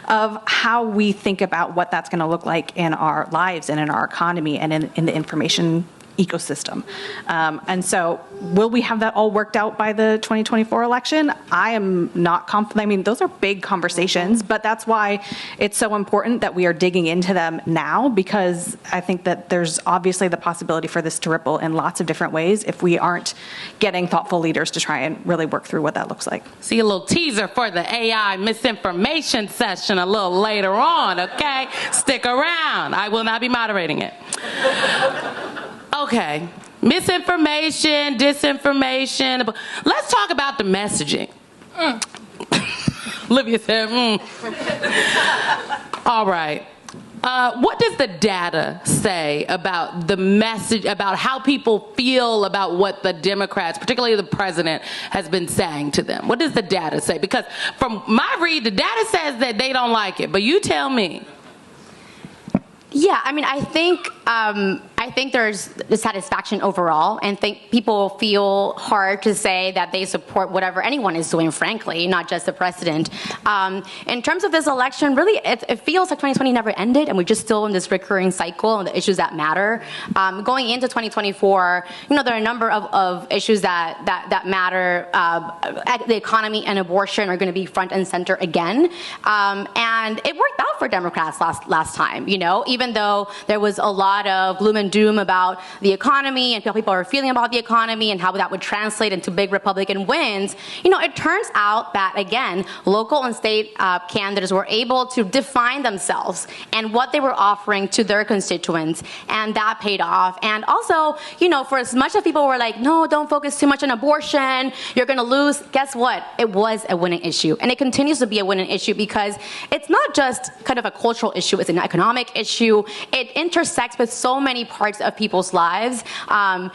of how we think about what that's going to look like in our lives and in our economy and in the information ecosystem. And so will we have that all worked out by the 2024 election? I am not confident. I mean, those are big conversations, but that's why it's so important that we are digging into them now, because I think that there's obviously the possibility for this to ripple in lots of different ways if we aren't getting thoughtful leaders to try and really work through what that looks like. See a little teaser for the AI misinformation session a little later on, okay? Stick around. I will not be moderating it. Okay, misinformation, disinformation. Let's talk about the messaging. Olivia said, All right. What does the data say about the message, about how people feel about what the Democrats, particularly the president, has been saying to them? What does the data say? Because from my read, the data says that they don't like it, but you tell me. Yeah, I mean, I think there's dissatisfaction overall, and think people feel hard to say that they support whatever anyone is doing, frankly, not just the president. In terms of this election, really, it feels like 2020 never ended, and we're just still in this recurring cycle and the issues that matter. Going into 2024, there are a number of issues that matter. The economy and abortion are going to be front and center again, and it worked out for Democrats last time. Even though there was a lot of gloom and doom about the economy and how people are feeling about the economy and how that would translate into big Republican wins, it turns out that, again, local and state candidates were able to define themselves and what they were offering to their constituents, and that paid off. And also, for as much as people were like, no, don't focus too much on abortion, you're going to lose, guess what? It was a winning issue, and it continues to be a winning issue because it's not just kind of a cultural issue, it's an economic issue. It intersects with so many parts of people's lives, and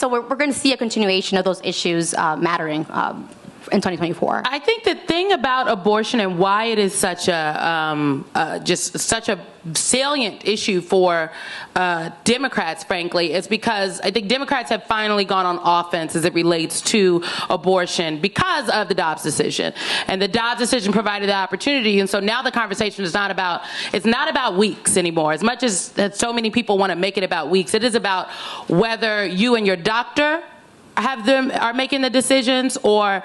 so we're going to see a continuation of those issues mattering in 2024. I think the thing about abortion and why it is such just such a salient issue for Democrats, frankly, is because I think Democrats have finally gone on offense as it relates to abortion because of the Dobbs decision. And the Dobbs decision provided the opportunity, and so now the conversation is not about weeks anymore. As much as so many people want to make it about weeks, it is about whether you and your doctor are making the decisions, or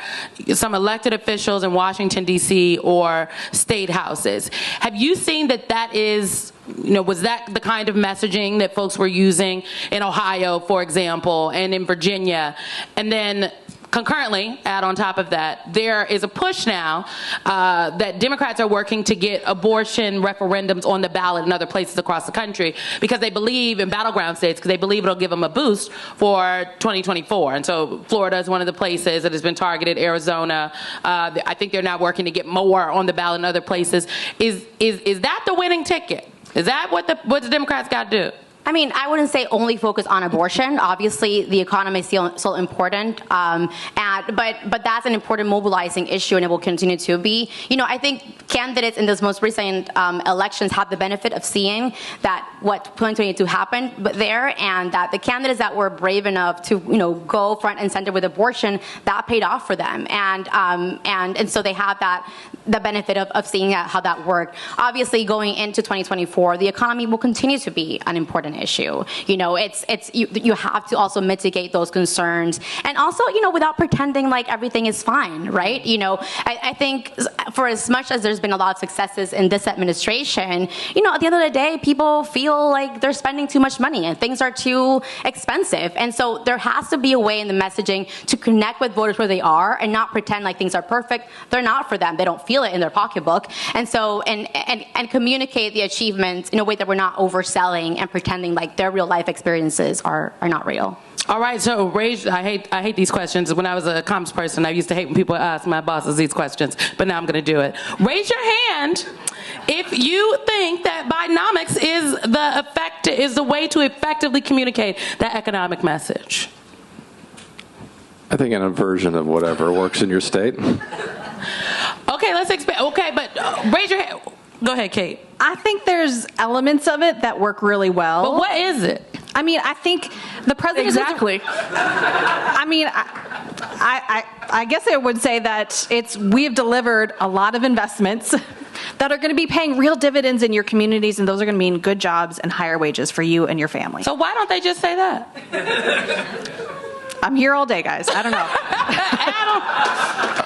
some elected officials in Washington, D.C. or state houses. Have you seen that is, was that the kind of messaging that folks were using in Ohio, for example, and in Virginia? And then concurrently, add on top of that, there is a push now that Democrats are working to get abortion referendums on the ballot in other places across the country because they believe in battleground states, because they believe it'll give them a boost for 2024. And so Florida is one of the places that has been targeted. Arizona, I think they're now working to get more on the ballot in other places. Is that the winning ticket? Is that what the Democrats got to do? I mean, I wouldn't say only focus on abortion. Obviously, the economy is still important, but that's an important mobilizing issue, and it will continue to be. I think candidates in this most recent elections have the benefit of seeing that what 2022 happened there, and that the candidates that were brave enough to go front and center with abortion, that paid off for them, and so they have the benefit of seeing how that worked. Obviously, going into 2024, the economy will continue to be an important issue. You have to also mitigate those concerns, and also without pretending like everything is fine, right? I think for as much as there's been a lot of successes in this administration, at the end of the day, people feel like they're spending too much money and things are too expensive, and so there has to be a way in the messaging to connect with voters where they are and not pretend like things are perfect. They're not for them. They don't feel it in their pocketbook, and so and communicate the achievements in a way that we're not overselling and pretending like their real life experiences are not real. All right, so I hate these questions. When I was a comms person, I used to hate when people ask my bosses these questions, but now I'm going to do it. Raise your hand if you think that Bidenomics is the way to effectively communicate that economic message. I think a version of whatever works in your state. Okay, let's expand. Okay, but raise your hand. Go ahead, Kate. I think there's elements of it that work really well. But what is it? I mean, I think the president Exactly. I mean, I guess I would say that we have delivered a lot of investments that are going to be paying real dividends in your communities, and those are going to mean good jobs and higher wages for you and your family. So why don't they just say that? I'm here all day, guys. I don't know.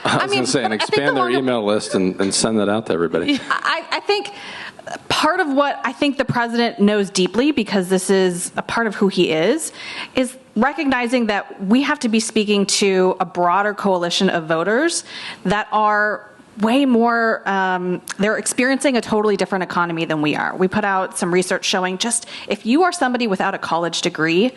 I was going to say, and expand their email list and send that out to everybody. I think part of what I think the president knows deeply, because this is a part of who he is recognizing that we have to be speaking to a broader coalition of voters that are way more, they're experiencing a totally different economy than we are. We put out some research showing just if you are somebody without a college degree,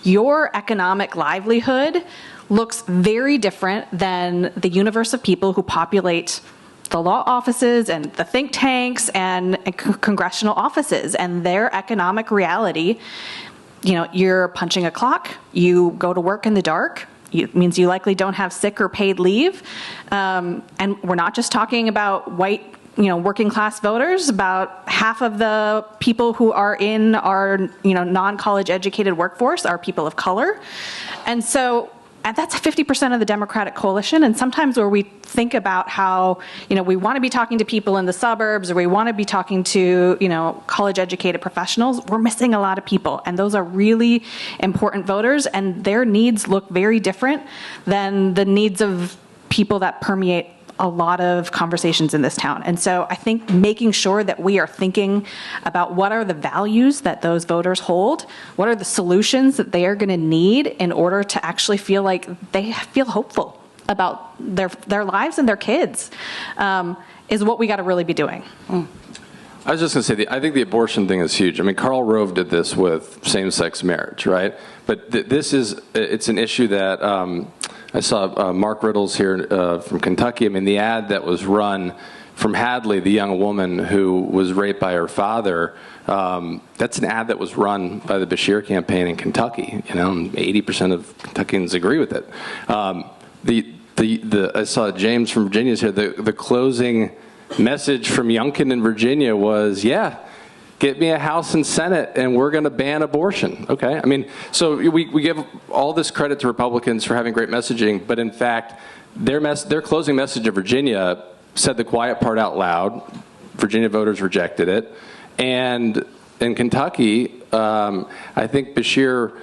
your economic livelihood looks very different than the universe of people who populate the law offices and the think tanks and congressional offices, and their economic reality. You're punching a clock, you go to work in the dark. It means you likely don't have sick or paid leave. And we're not just talking about white, working class voters. About half of the people who are in our, non-college educated workforce are people of color. And so that's 50% of the Democratic coalition. And sometimes where we think about how, we want to be talking to people in the suburbs, or we want to be talking to, college educated professionals, we're missing a lot of people. And those are really important voters, and their needs look very different than the needs of people that permeate a lot of conversations in this town. And so I think making sure that we are thinking about what are the values that those voters hold, what are the solutions that they are going to need in order to actually feel like they feel hopeful about their lives and their kids, is what we got to really be doing. I was just going to say, I think the abortion thing is huge. I mean, Karl Rove did this with same-sex marriage, right? But it's an issue that I saw Mark Riddles here from Kentucky. I mean, the ad that was run from Hadley, the young woman who was raped by her father, that's an ad that was run by the Bashir campaign in Kentucky. 80% of Kentuckians agree with it. The I saw James from Virginia's here. The closing message from Youngkin in Virginia was, yeah, get me a House and Senate, and we're going to ban abortion. Okay, I mean, so we give all this credit to Republicans for having great messaging, but in fact, their closing message of Virginia said the quiet part out loud. Virginia voters rejected it, and in Kentucky, I think Beshear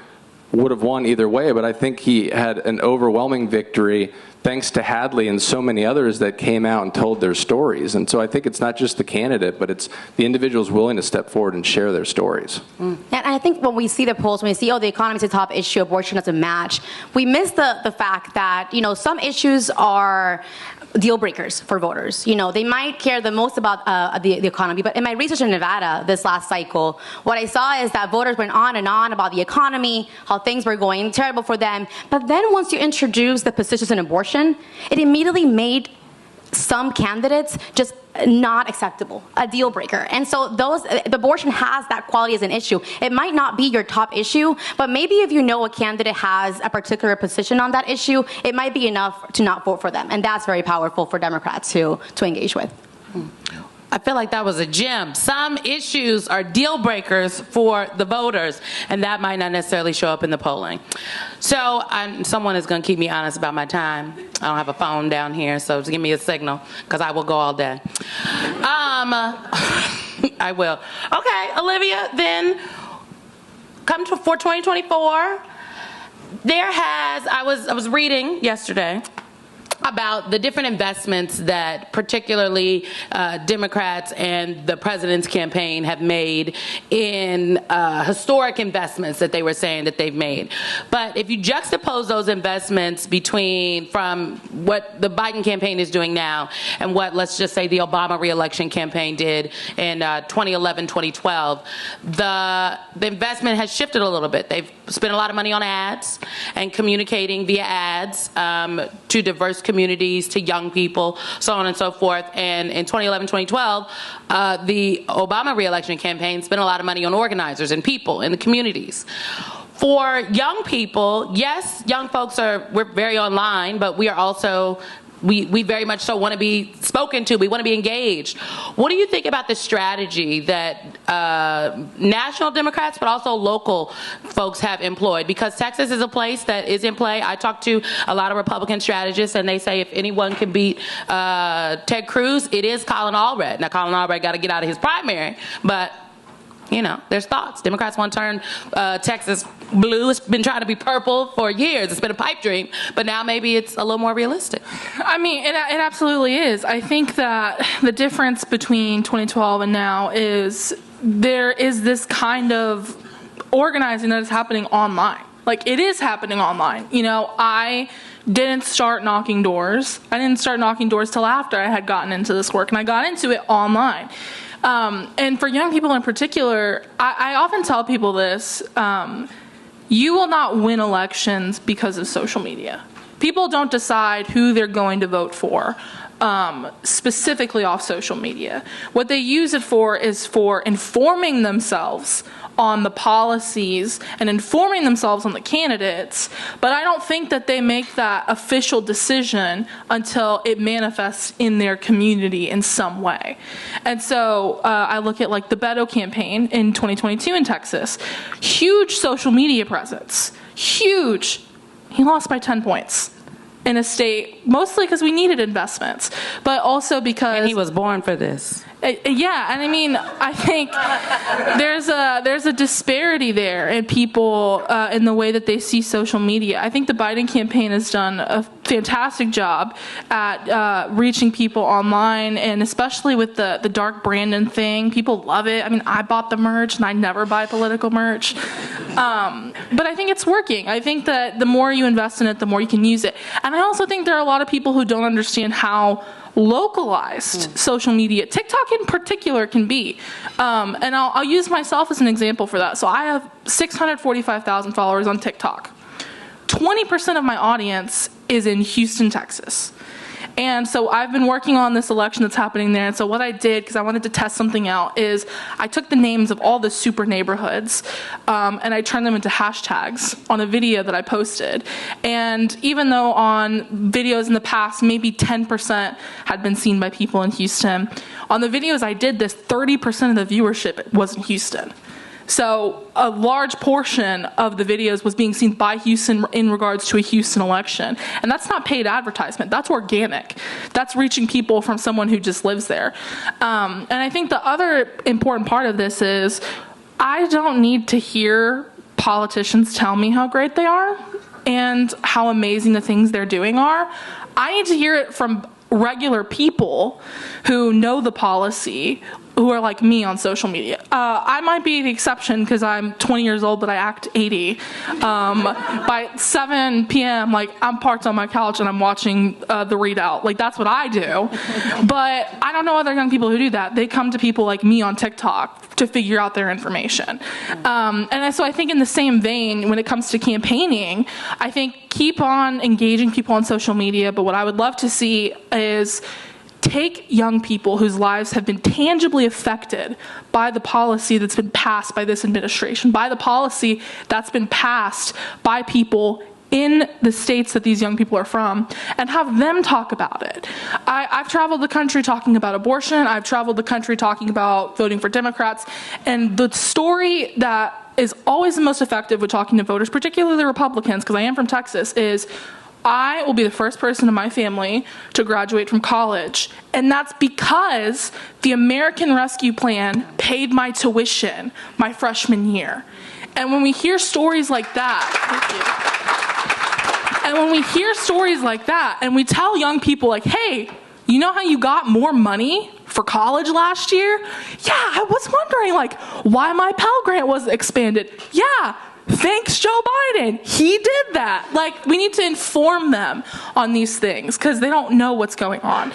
would have won either way, but I think he had an overwhelming victory thanks to Hadley and so many others that came out and told their stories. And so I think it's not just the candidate, but it's the individuals willing to step forward and share their stories. And I think when we see the polls, when we see, oh, the economy is a top issue, abortion doesn't match, we miss the fact that, you know, some issues are deal breakers for voters. You know, they might care the most about the economy, but in my research in Nevada this last cycle, what I saw is that voters went on and on about the economy, how things were going terrible for them, but then once you introduce the positions in abortion, it immediately made some candidates just not acceptable, a deal breaker. And so abortion has that quality as an issue. It might not be your top issue, but maybe if you know a candidate has a particular position on that issue, it might be enough to not vote for them. And that's very powerful for Democrats to engage with. I feel like that was a gem. Some issues are deal breakers for the voters, and that might not necessarily show up in the polling. So someone is going to keep me honest about my time. I don't have a phone down here, so just give me a signal, because I will go all day. I will. Okay, Olivia, then for 2024, I was reading yesterday about the different investments that particularly Democrats and the president's campaign have made in historic investments that they were saying that they've made. But if you juxtapose those investments from what the Biden campaign is doing now and what, let's just say, the Obama re-election campaign did in 2011, 2012, the investment has shifted a little bit. They've spent a lot of money on ads and communicating via ads to diverse communities, to young people, so on and so forth. And in 2011, 2012, the Obama re-election campaign spent a lot of money on organizers and people in the communities. For young people, yes, young folks we're very online, but we are also we very much so want to be spoken to. We want to be engaged. What do you think about the strategy that national Democrats, but also local folks have employed? Because Texas is a place that is in play. I talked to a lot of Republican strategists, and they say if anyone can beat Ted Cruz, it is Colin Allred. Now, Colin Allred got to get out of his primary, but you know, there's thoughts. Democrats want to turn Texas blue. It's been trying to be purple for years. It's been a pipe dream, but now maybe it's a little more realistic. I mean, it absolutely is. I think that the difference between 2012 and now is there is this kind of organizing that is happening online. Like, it is happening online. You know, I didn't start knocking doors. I didn't start knocking doors till after I had gotten into this work, and I got into it online. And for young people in particular, I often tell people this, you will not win elections because of social media. People don't decide who they're going to vote for specifically off social media. What they use it for is for informing themselves on the policies and informing themselves on the candidates, but I don't think that they make that official decision until it manifests in their community in some way. And so I look at like the Beto campaign in 2022 in Texas, huge social media presence, huge. He lost by 10 points. In a state, mostly because we needed investments, but also because... And he was born for this. Yeah, and I mean, I think there's a disparity there in people in the way that they see social media. I think the Biden campaign has done a fantastic job at reaching people online, and especially with the Dark Brandon thing. People love it. I mean, I bought the merch, and I never buy political merch. But I think it's working. I think that the more you invest in it, the more you can use it. And I also think there are a lot of people who don't understand how localized social media, TikTok in particular, can be. And I'll use myself as an example for that. So I have 645,000 followers on TikTok. 20% of my audience is in Houston, Texas. And so I've been working on this election that's happening there. And so what I did, because I wanted to test something out, is I took the names of all the super neighborhoods and I turned them into hashtags on a video that I posted. And even though on videos in the past, maybe 10% had been seen by people in Houston, on the videos I did this, 30% of the viewership was in Houston. So a large portion of the videos was being seen by Houston in regards to a Houston election. And that's not paid advertisement. That's organic. That's reaching people from someone who just lives there. And I think the other important part of this is I don't need to hear politicians tell me how great they are and how amazing the things they're doing are. I need to hear it from regular people who know the policy, who are like me on social media. I might be the exception because I'm 20 years old, but I act 80. By 7 p.m., like, I'm parked on my couch and I'm watching the readout. Like, that's what I do. But I don't know other young people who do that. They come to people like me on TikTok to figure out their information. And so I think in the same vein, when it comes to campaigning, I think keep on engaging people on social media. But what I would love to see is take young people whose lives have been tangibly affected by the policy that's been passed by this administration, by the policy that's been passed by people in the states that these young people are from, and have them talk about it. I've traveled the country talking about abortion. I've traveled the country talking about voting for Democrats. And the story that is always the most effective with talking to voters, particularly the Republicans, because I am from Texas, is I will be the first person in my family to graduate from college. And that's because the American Rescue Plan paid my tuition my freshman year. And when we hear stories like that, and when we hear stories like that, and we tell young people like, hey, you know how you got more money for college last year? Yeah, I was wondering like why my Pell Grant wasn't expanded. Yeah, thanks Joe Biden. He did that. Like, we need to inform them on these things because they don't know what's going on.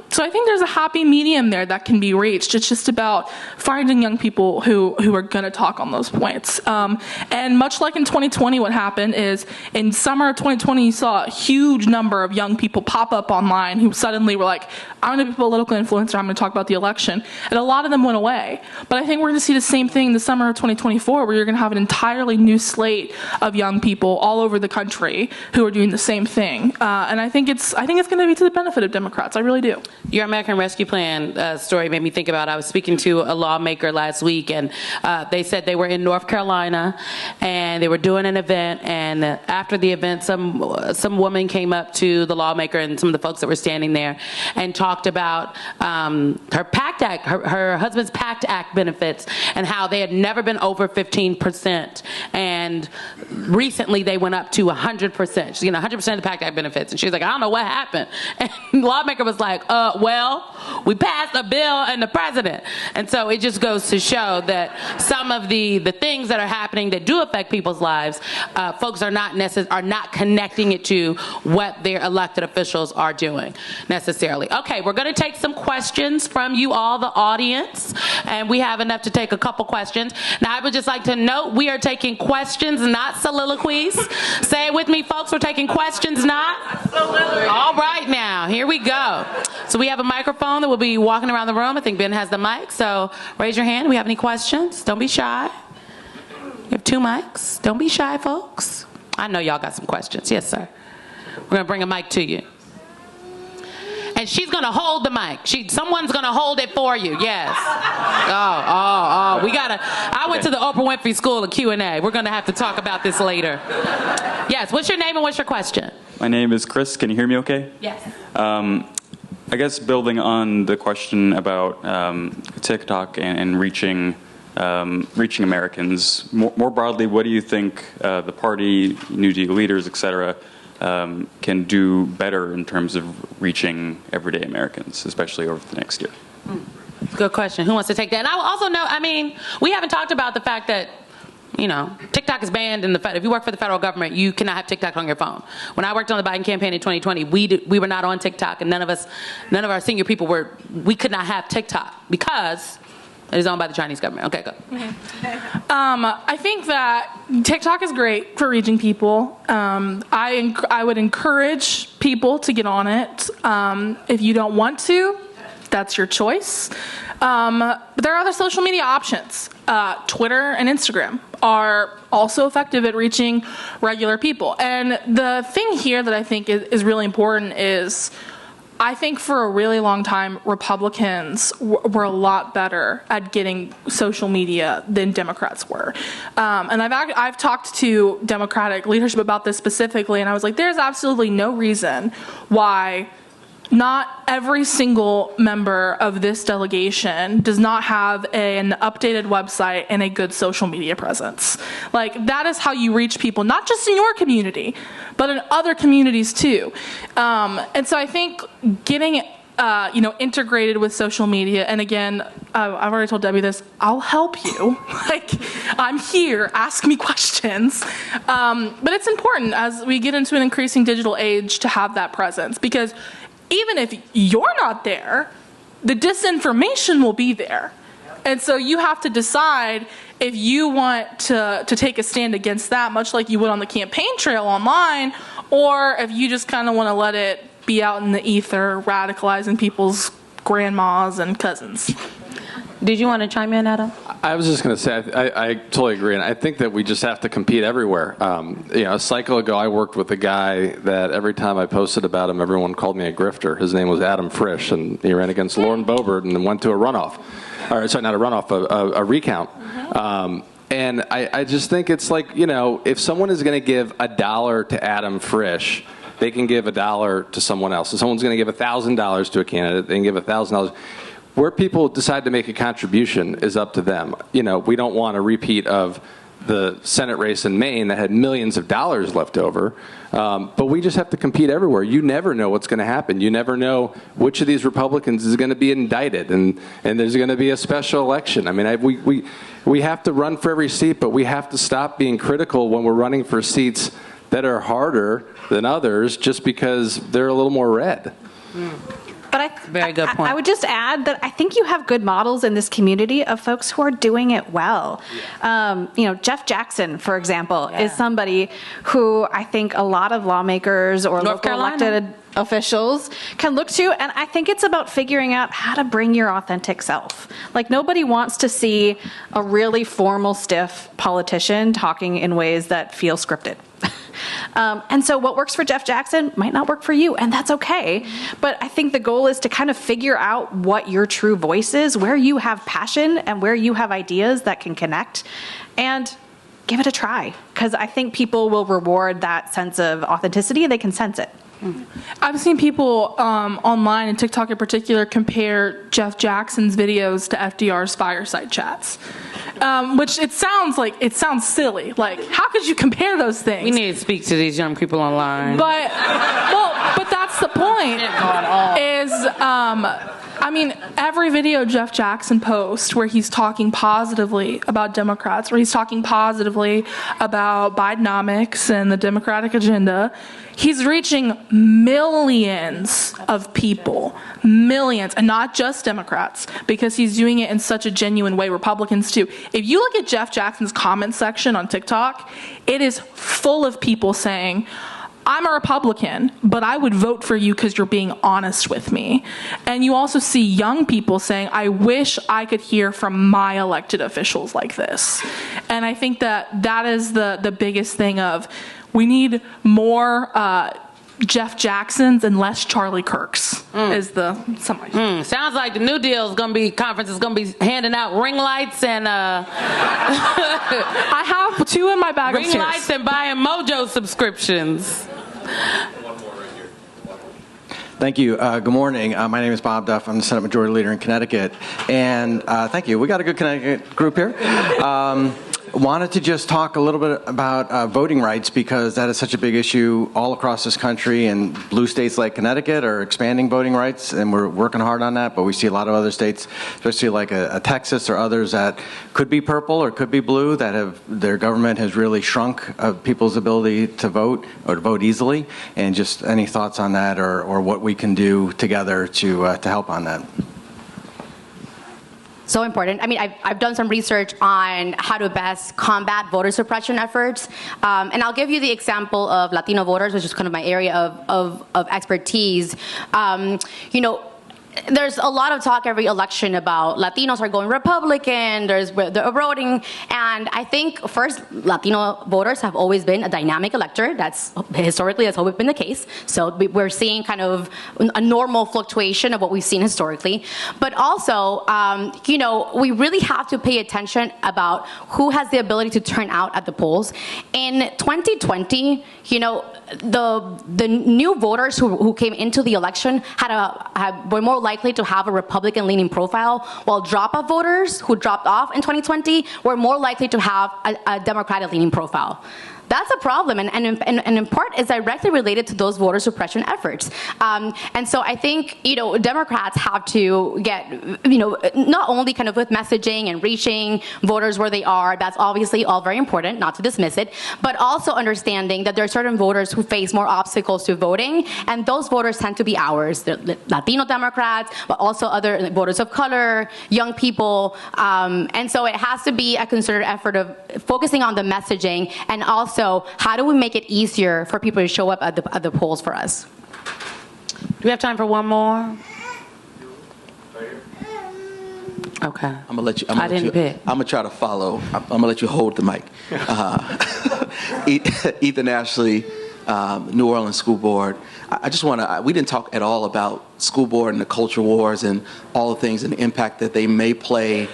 So I think there's a happy medium there that can be reached. It's just about finding young people who are going to talk on those points. And much like in 2020, what happened is in summer of 2020, you saw a huge number of young people pop up online who suddenly were like, I'm going to be a political influencer. I'm going to talk about the election. And a lot of them went away. But I think we're going to see the same thing in the summer of 2024, where you're going to have an entirely new slate of young people all over the country who are doing the same thing. And I think it's going to be to the benefit of Democrats. I really do. Your American Rescue Plan story made me think about, I was speaking to a lawmaker last week, and they said they were in North Carolina, and they were doing an event, and after the event, some woman came up to the lawmaker and some of the folks that were standing there and talked about her PACT Act, her husband's PACT Act benefits, and how they had never been over 15%, and recently they went up to 100%. She's, 100% of the PACT Act benefits, and she was like, I don't know what happened. And the lawmaker was like, well, we passed a bill and the president. And so it just goes to show that some of the things that are happening that do affect people's lives, folks are not connecting it to what their elected officials are doing necessarily. Okay, we're going to take some questions from you all, the audience, and we have enough to take a couple questions. Now, I would just like to note we are taking questions, not soliloquies. Say it with me, folks. We're taking questions, not soliloquies. All right, now, here we go. So we have a microphone that will be walking around the room. I think Ben has the mic, so raise your hand. Do we have any questions? Don't be shy. We have 2 mics. Don't be shy, folks. I know y'all got some questions. Yes, sir. We're going to bring a mic to you. And she's going to hold the mic. Someone's going to hold it for you. Yes. Oh. I went to the Oprah Winfrey School of Q&A. We're going to have to talk about this later. Yes. What's your name and what's your question? My name is Chris. Can you hear me okay? Yes. I guess building on the question about TikTok and reaching Americans, more broadly, what do you think the party, NewDEAL leaders, et cetera, can do better in terms of reaching everyday Americans, especially over the next year? Good question. Who wants to take that? And I will also know, we haven't talked about the fact that, TikTok is banned if you work for the federal government, you cannot have TikTok on your phone. When I worked on the Biden campaign in 2020, we were not on TikTok, and none of our senior people we could not have TikTok because It is owned by the Chinese government. Okay, go. I think that TikTok is great for reaching people. I would encourage people to get on it. If you don't want to, that's your choice. But there are other social media options. Twitter and Instagram are also effective at reaching regular people. And the thing here that I think is really important is, I think for a really long time, Republicans were a lot better at getting social media than Democrats were. And I've talked to Democratic leadership about this specifically, and I was like, there's absolutely no reason why not every single member of this delegation does not have an updated website and a good social media presence. Like, that is how you reach people, not just in your community, but in other communities too. And so I think getting integrated with social media, and again, I've already told Debbie this, I'll help you. Like, I'm here, ask me questions. But it's important as we get into an increasing digital age to have that presence, because even if you're not there, the disinformation will be there. And so you have to decide if you want to take a stand against that, much like you would on the campaign trail online, or if you just kind of want to let it be out in the ether, radicalizing people's grandmas and cousins. Did you want to chime in, Adam? I was just going to say, I totally agree, and I think that we just have to compete everywhere. A cycle ago, I worked with a guy that every time I posted about him, everyone called me a grifter. His name was Adam Frisch, and he ran against Lauren Boebert and then went to a runoff. Or, sorry, not a runoff, a recount. And I just think it's like, if someone is going to give $1 to Adam Frisch, they can give $1 to someone else. If someone's going to give $1,000 to a candidate, they can give $1,000. Where people decide to make a contribution is up to them. We don't want a repeat of the Senate race in Maine that had millions of dollars left over. But we just have to compete everywhere. You never know what's going to happen. You never know which of these Republicans is going to be indicted, and there's going to be a special election. I mean, we have to run for every seat, but we have to stop being critical when we're running for seats that are harder than others just because they're a little more red. But Very good point. I would just add that I think you have good models in this community of folks who are doing it well. Jeff Jackson, for example, is somebody who I think a lot of lawmakers or local elected officials can look to, and I think it's about figuring out how to bring your authentic self. Like, nobody wants to see a really formal, stiff politician talking in ways that feel scripted. And so what works for Jeff Jackson might not work for you, and that's okay. But I think the goal is to kind of figure out what your true voice is, where you have passion and where you have ideas that can connect, and give it a try. Because I think people will reward that sense of authenticity. They can sense it. I've seen people online, and TikTok in particular, compare Jeff Jackson's videos to FDR's fireside chats, which it sounds silly. Like, how could you compare those things? We need to speak to these young people online. But that's the point. Every video Jeff Jackson posts where he's talking positively about Democrats, where he's talking positively about Bidenomics and the Democratic agenda, he's reaching millions of people, millions, and not just Democrats, because he's doing it in such a genuine way. Republicans too. If you look at Jeff Jackson's comment section on TikTok, it is full of people saying, I'm a Republican, but I would vote for you because you're being honest with me. And you also see young people saying, I wish I could hear from my elected officials like this. And I think that is the biggest thing of, we need more Jeff Jacksons and less Charlie Kirks is the summary. Sounds like the New Deal conference is going to be handing out ring lights and I have 2 in my bag ring upstairs. lights and buying Mojo subscriptions. Thank you. Good morning. My name is Bob Duff. I'm the Senate Majority Leader in Connecticut. And thank you. We got a good Connecticut group here. Wanted to just talk a little bit about voting rights, because that is such a big issue all across this country, and blue states like Connecticut are expanding voting rights, and we're working hard on that, but we see a lot of other states, especially like a Texas or others, that could be purple or could be blue, that have their government has really shrunk people's ability to vote or to vote easily. And just any thoughts on that, or what we can do together to help on that? So important. I mean, I've done some research on how to best combat voter suppression efforts. And I'll give you the example of Latino voters, which is kind of my area of expertise. There's a lot of talk every election about Latinos are going Republican, they're eroding, and I think first, Latino voters have always been a dynamic electorate. That's always been the case. So we're seeing kind of a normal fluctuation of what we've seen historically. But also, we really have to pay attention about who has the ability to turn out at the polls. In 2020, the new voters who came into the election were more likely to have a Republican-leaning profile, while drop-off voters who dropped off in 2020 were more likely to have a Democratic-leaning profile. That's a problem, and in part is directly related to those voter suppression efforts. And so I think, Democrats have to get, not only kind of with messaging and reaching voters where they are, that's obviously all very important, not to dismiss it, but also understanding that there are certain voters who face more obstacles to voting, and those voters tend to be ours. They're Latino Democrats, but also other voters of color, young people, and so it has to be a concerted effort of focusing on the messaging, and also how do we make it easier for people to show up at the polls for us? Do we have time for one more? Okay. I'm gonna let you. I didn't pick. I'm gonna try to follow. I'm gonna let you hold the mic. Ethan Ashley, New Orleans School Board. I just want to. We didn't talk at all about school board and the culture wars and all the things and the impact that they may play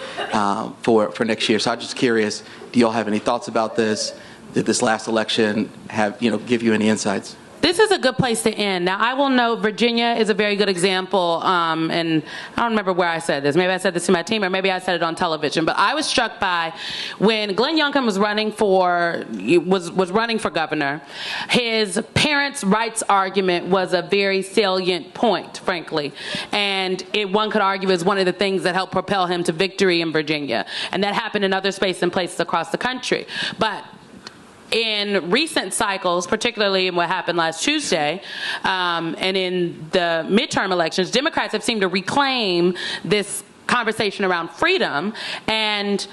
for next year. So I'm just curious. Do y'all have any thoughts about this? Did this last election give you any insights? This is a good place to end. Now, I will note Virginia is a very good example, and I don't remember where I said this. Maybe I said this to my team, or maybe I said it on television. But I was struck by when Glenn Youngkin was running for governor. His parents' rights argument was a very salient point, frankly, and one could argue is one of the things that helped propel him to victory in Virginia, and that happened in other spaces and places across the country. But in recent cycles, particularly in what happened last Tuesday, and in the midterm elections, Democrats have seemed to reclaim this conversation around freedom, and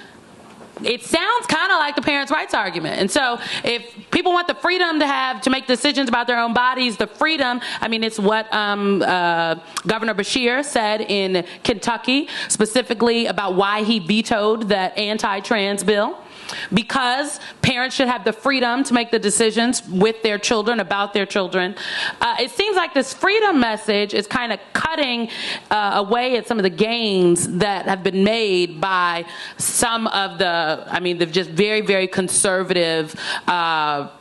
it sounds kind of like the parents' rights argument. And so if people want the freedom to make decisions about their own bodies, the freedom, it's what Governor Beshear said in Kentucky, specifically about why he vetoed that anti-trans bill. Because parents should have the freedom to make the decisions with their children, about their children. It seems like this freedom message is kind of cutting away at some of the gains that have been made by some of the just very, very conservative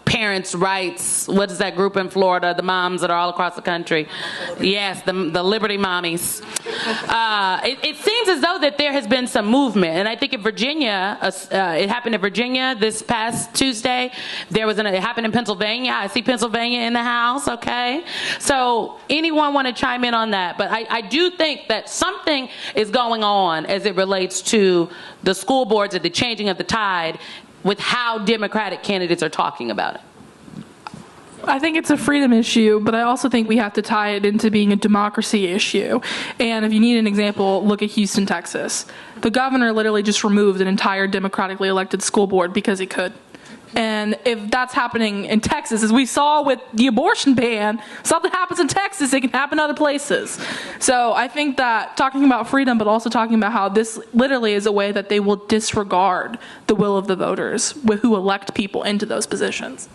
parents' rights. What is that group in Florida? The moms that are all across the country. Yes, the Liberty Mommies. It seems as though that there has been some movement, and I think in Virginia, it happened in Virginia this past Tuesday. It happened in Pennsylvania. I see Pennsylvania in the house. Okay, so anyone want to chime in on that? But I do think that something is going on as it relates to the school boards and the changing of the tide with how Democratic candidates are talking about it. I think it's a freedom issue, but I also think we have to tie it into being a democracy issue. And if you need an example, look at Houston, Texas. The governor literally just removed an entire democratically elected school board because he could. And if that's happening in Texas, as we saw with the abortion ban, something happens in Texas, it can happen other places. So I think that talking about freedom, but also talking about how this literally is a way that they will disregard the will of the voters who elect people into those positions.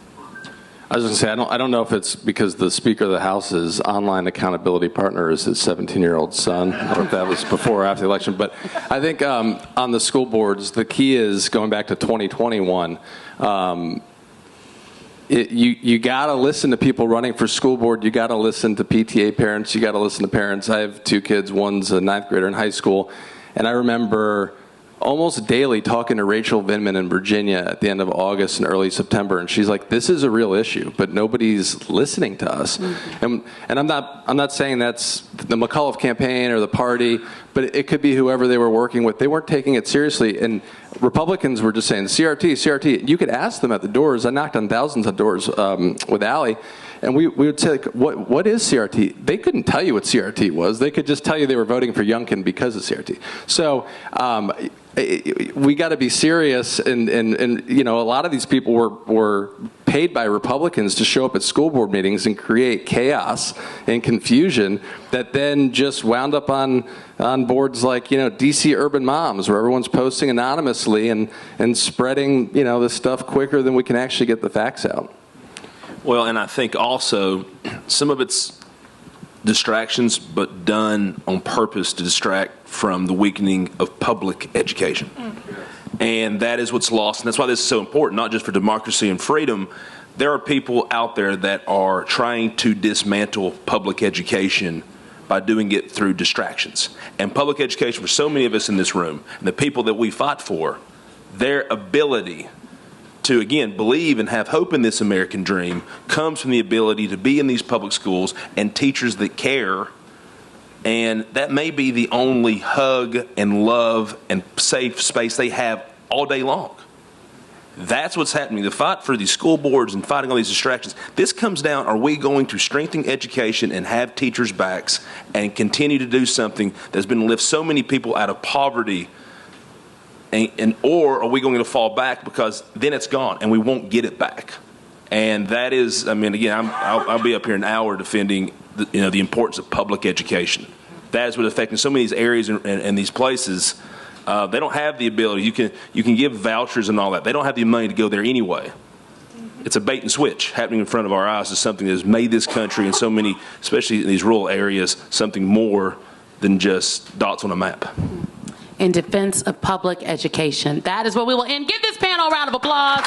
I was going to say, I don't know if it's because the Speaker of the House's online accountability partner is his 17-year-old son, or if that was before or after the election. But I think on the school boards, the key is going back to 2021. You got to listen to people running for school board. You got to listen to PTA parents. You got to listen to parents. I have two kids. One's a ninth grader in high school. And I remember almost daily talking to Rachel Vindman in Virginia at the end of August and early September, and she's like, "This is a real issue, but nobody's listening to us." And I'm not saying that's the McAuliffe campaign or the party, but it could be whoever they were working with. They weren't taking it seriously, and Republicans were just saying CRT, CRT. You could ask them at the doors. I knocked on thousands of doors with Allie. and we would say, like, what is CRT? They couldn't tell you what CRT was. They could just tell you they were voting for Youngkin because of CRT. So we got to be serious, and a lot of these people were paid by Republicans to show up at school board meetings and create chaos and confusion that then just wound up on boards like DC Urban Moms, where everyone's posting anonymously and spreading this stuff quicker than we can actually get the facts out. Well, and I think also some of it's distractions, but done on purpose to distract from the weakening of public education. And that is what's lost. And that's why this is so important, not just for democracy and freedom. There are people out there that are trying to dismantle public education by doing it through distractions. And public education, for so many of us in this room, and the people that we fought for, their ability to, again, believe and have hope in this American dream comes from the ability to be in these public schools and teachers that care. And that may be the only hug and love and safe space they have all day long. That's what's happening. The fight for these school boards and fighting all these distractions. This comes down, are we going to strengthen education and have teachers' backs and continue to do something that's been to lift so many people out of poverty? Or are we going to fall back because then it's gone and we won't get it back? And that is, again, I'll be up here an hour defending the importance of public education. That is what's affecting so many of these areas and these places. They don't have the ability. You can give vouchers and all that. They don't have the money to go there anyway. It's a bait and switch happening in front of our eyes. Is something that has made this country and so many, especially in these rural areas, something more than just dots on a map. In defense of public education. That is where we will end. Give this panel a round of applause.